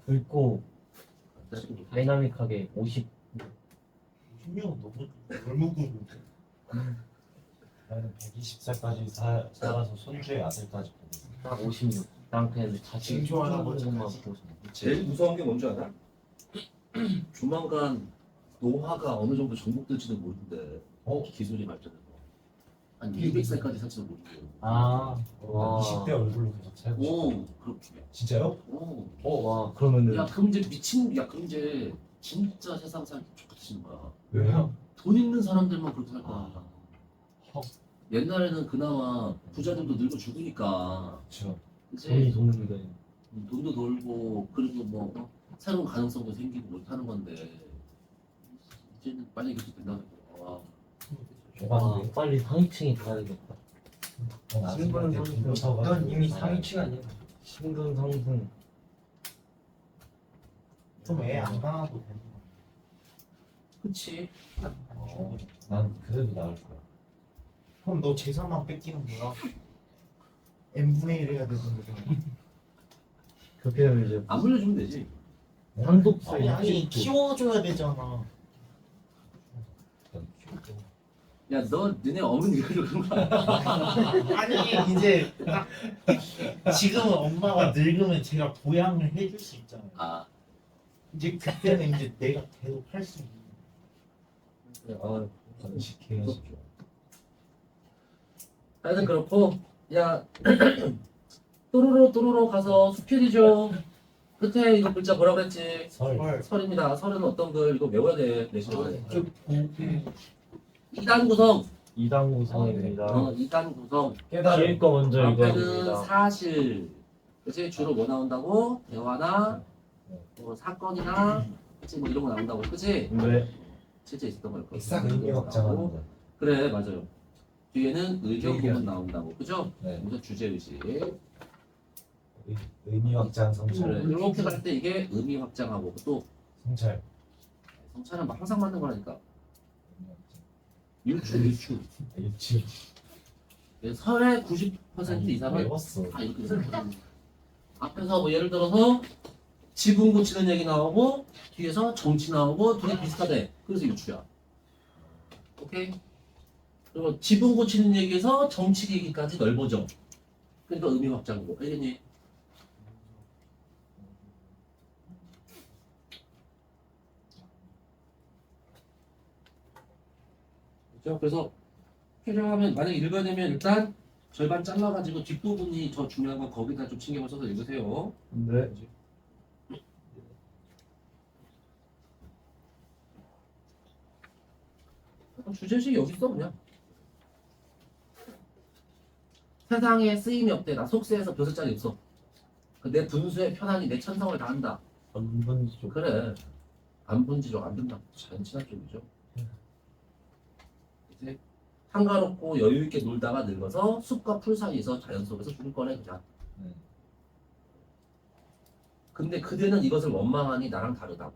긁고 다이나믹하게 50. 10년 너무 얼마큼 나는 120살까지 살아서 손주의 아들까지 보고 있어요. 딱 56. 난 그냥 다시 징조 하나 것만 먼저 보고 있어. 제일 무서운 게 뭔지 알아? 조만간 노화가 어느 정도 정복될지도 모르는데 기술이 발전해서 한 200살까지 살지도 모르고 아, 와. 20대 얼굴로 계속 살고 싶어요. 오 그렇게 진짜요? 와, 그러면은. 야 그럼 이제 미친 야 그럼 이제 진짜 세상 살기 좋겠는 거야. 왜요? 돈 있는 사람들만 그렇게 살 거야. 아, 옛날에는 그나마 부자들도 늙어 죽으니까 그렇죠. 돈이 이제 도는데. 돈도 돌고 그리고 뭐 새로운 가능성도 생기고 뭐 하는 건데 이제는 빨리 그렇게 된다고 와. 와, 빨리 상위층이 가야 되겠다. 신분 상승. 넌 이미 상위층 아니야? 신분 상승. 좀 애 안 낳아도 되는 거. 그치. 난 그래도 나을 거야. 그럼 너 재산만 뺏기는 거야? n분의 1 해야 되는 거잖아. 그렇게 되면 이제 안 물려주면 되지. 상속세 아니 60도. 키워줘야 되잖아. 야 너 너네 어머니가 그런 거야. 아니 이제 딱 지금은 엄마가 늙으면 제가 보양을 해줄 수 있잖아요. 아 이제 그때는 이제 내가 계속 할 수 있는. 아, 간식해야지. 하여튼 그렇고 야 또로로 가서 수필이죠. 끝에 이거 글자 뭐라고 했지? 설. 설입니다. 설은 어떤 글 이거 외워야 돼. 내 시간에. 그 2단 구성. 2단 구성입니다. 2단 구성. 뒤에 거 먼저 앞에는 읽어줍니다. 사실. 그치? 주로 뭐 나온다고? 대화나 뭐 사건이나 그치? 뭐 이런 거 나온다고. 그치? 네. 실제 있었던 걸 거. 싹 의미 확장하는 거. 그래 맞아요. 뒤에는 의견 의견. 부분 나온다고. 그죠? 네. 그래서 주제의식. 의미 확장 성찰. 이렇게 갈 때 이게 의미 확장하고 또 성찰. 성찰은 막 항상 맞는 거라니까. 의미 확장. 유추. 일치. 설의 90% 이상은 외웠어. 다 이렇게 생각해요. 앞에서 뭐 예를 들어서 지분 고치는 얘기 나오고 뒤에서 정치 나오고 둘이 비슷하대. 그래서 유추야. 오케이? 그리고 지분 고치는 얘기에서 정치 얘기까지 넓어져. 그러니까 의미 확장이고. 알겠니? 그렇죠? 그래서 필요하면 만약에 읽어야 되면 일단 절반 잘라가지고 뒷부분이 더 중요한 건 거기다 좀 신경을 써서 읽으세요. 네. 주제식 여기 있어 그냥. 세상에 쓰임이 없대. 나 속세에서 벼슬자리 없어. 내 분수에 편안히 내 천성을 다한다. 전분지족. 그래. 안분지족 안 된다. 잔친한 쪽이죠. 이제 한가롭고 여유 있게 놀다가 늙어서 숲과 풀 사이에서 자연 속에서 죽을 거네 그냥. 네. 근데 그대는 이것을 원망하니 나랑 다르다고.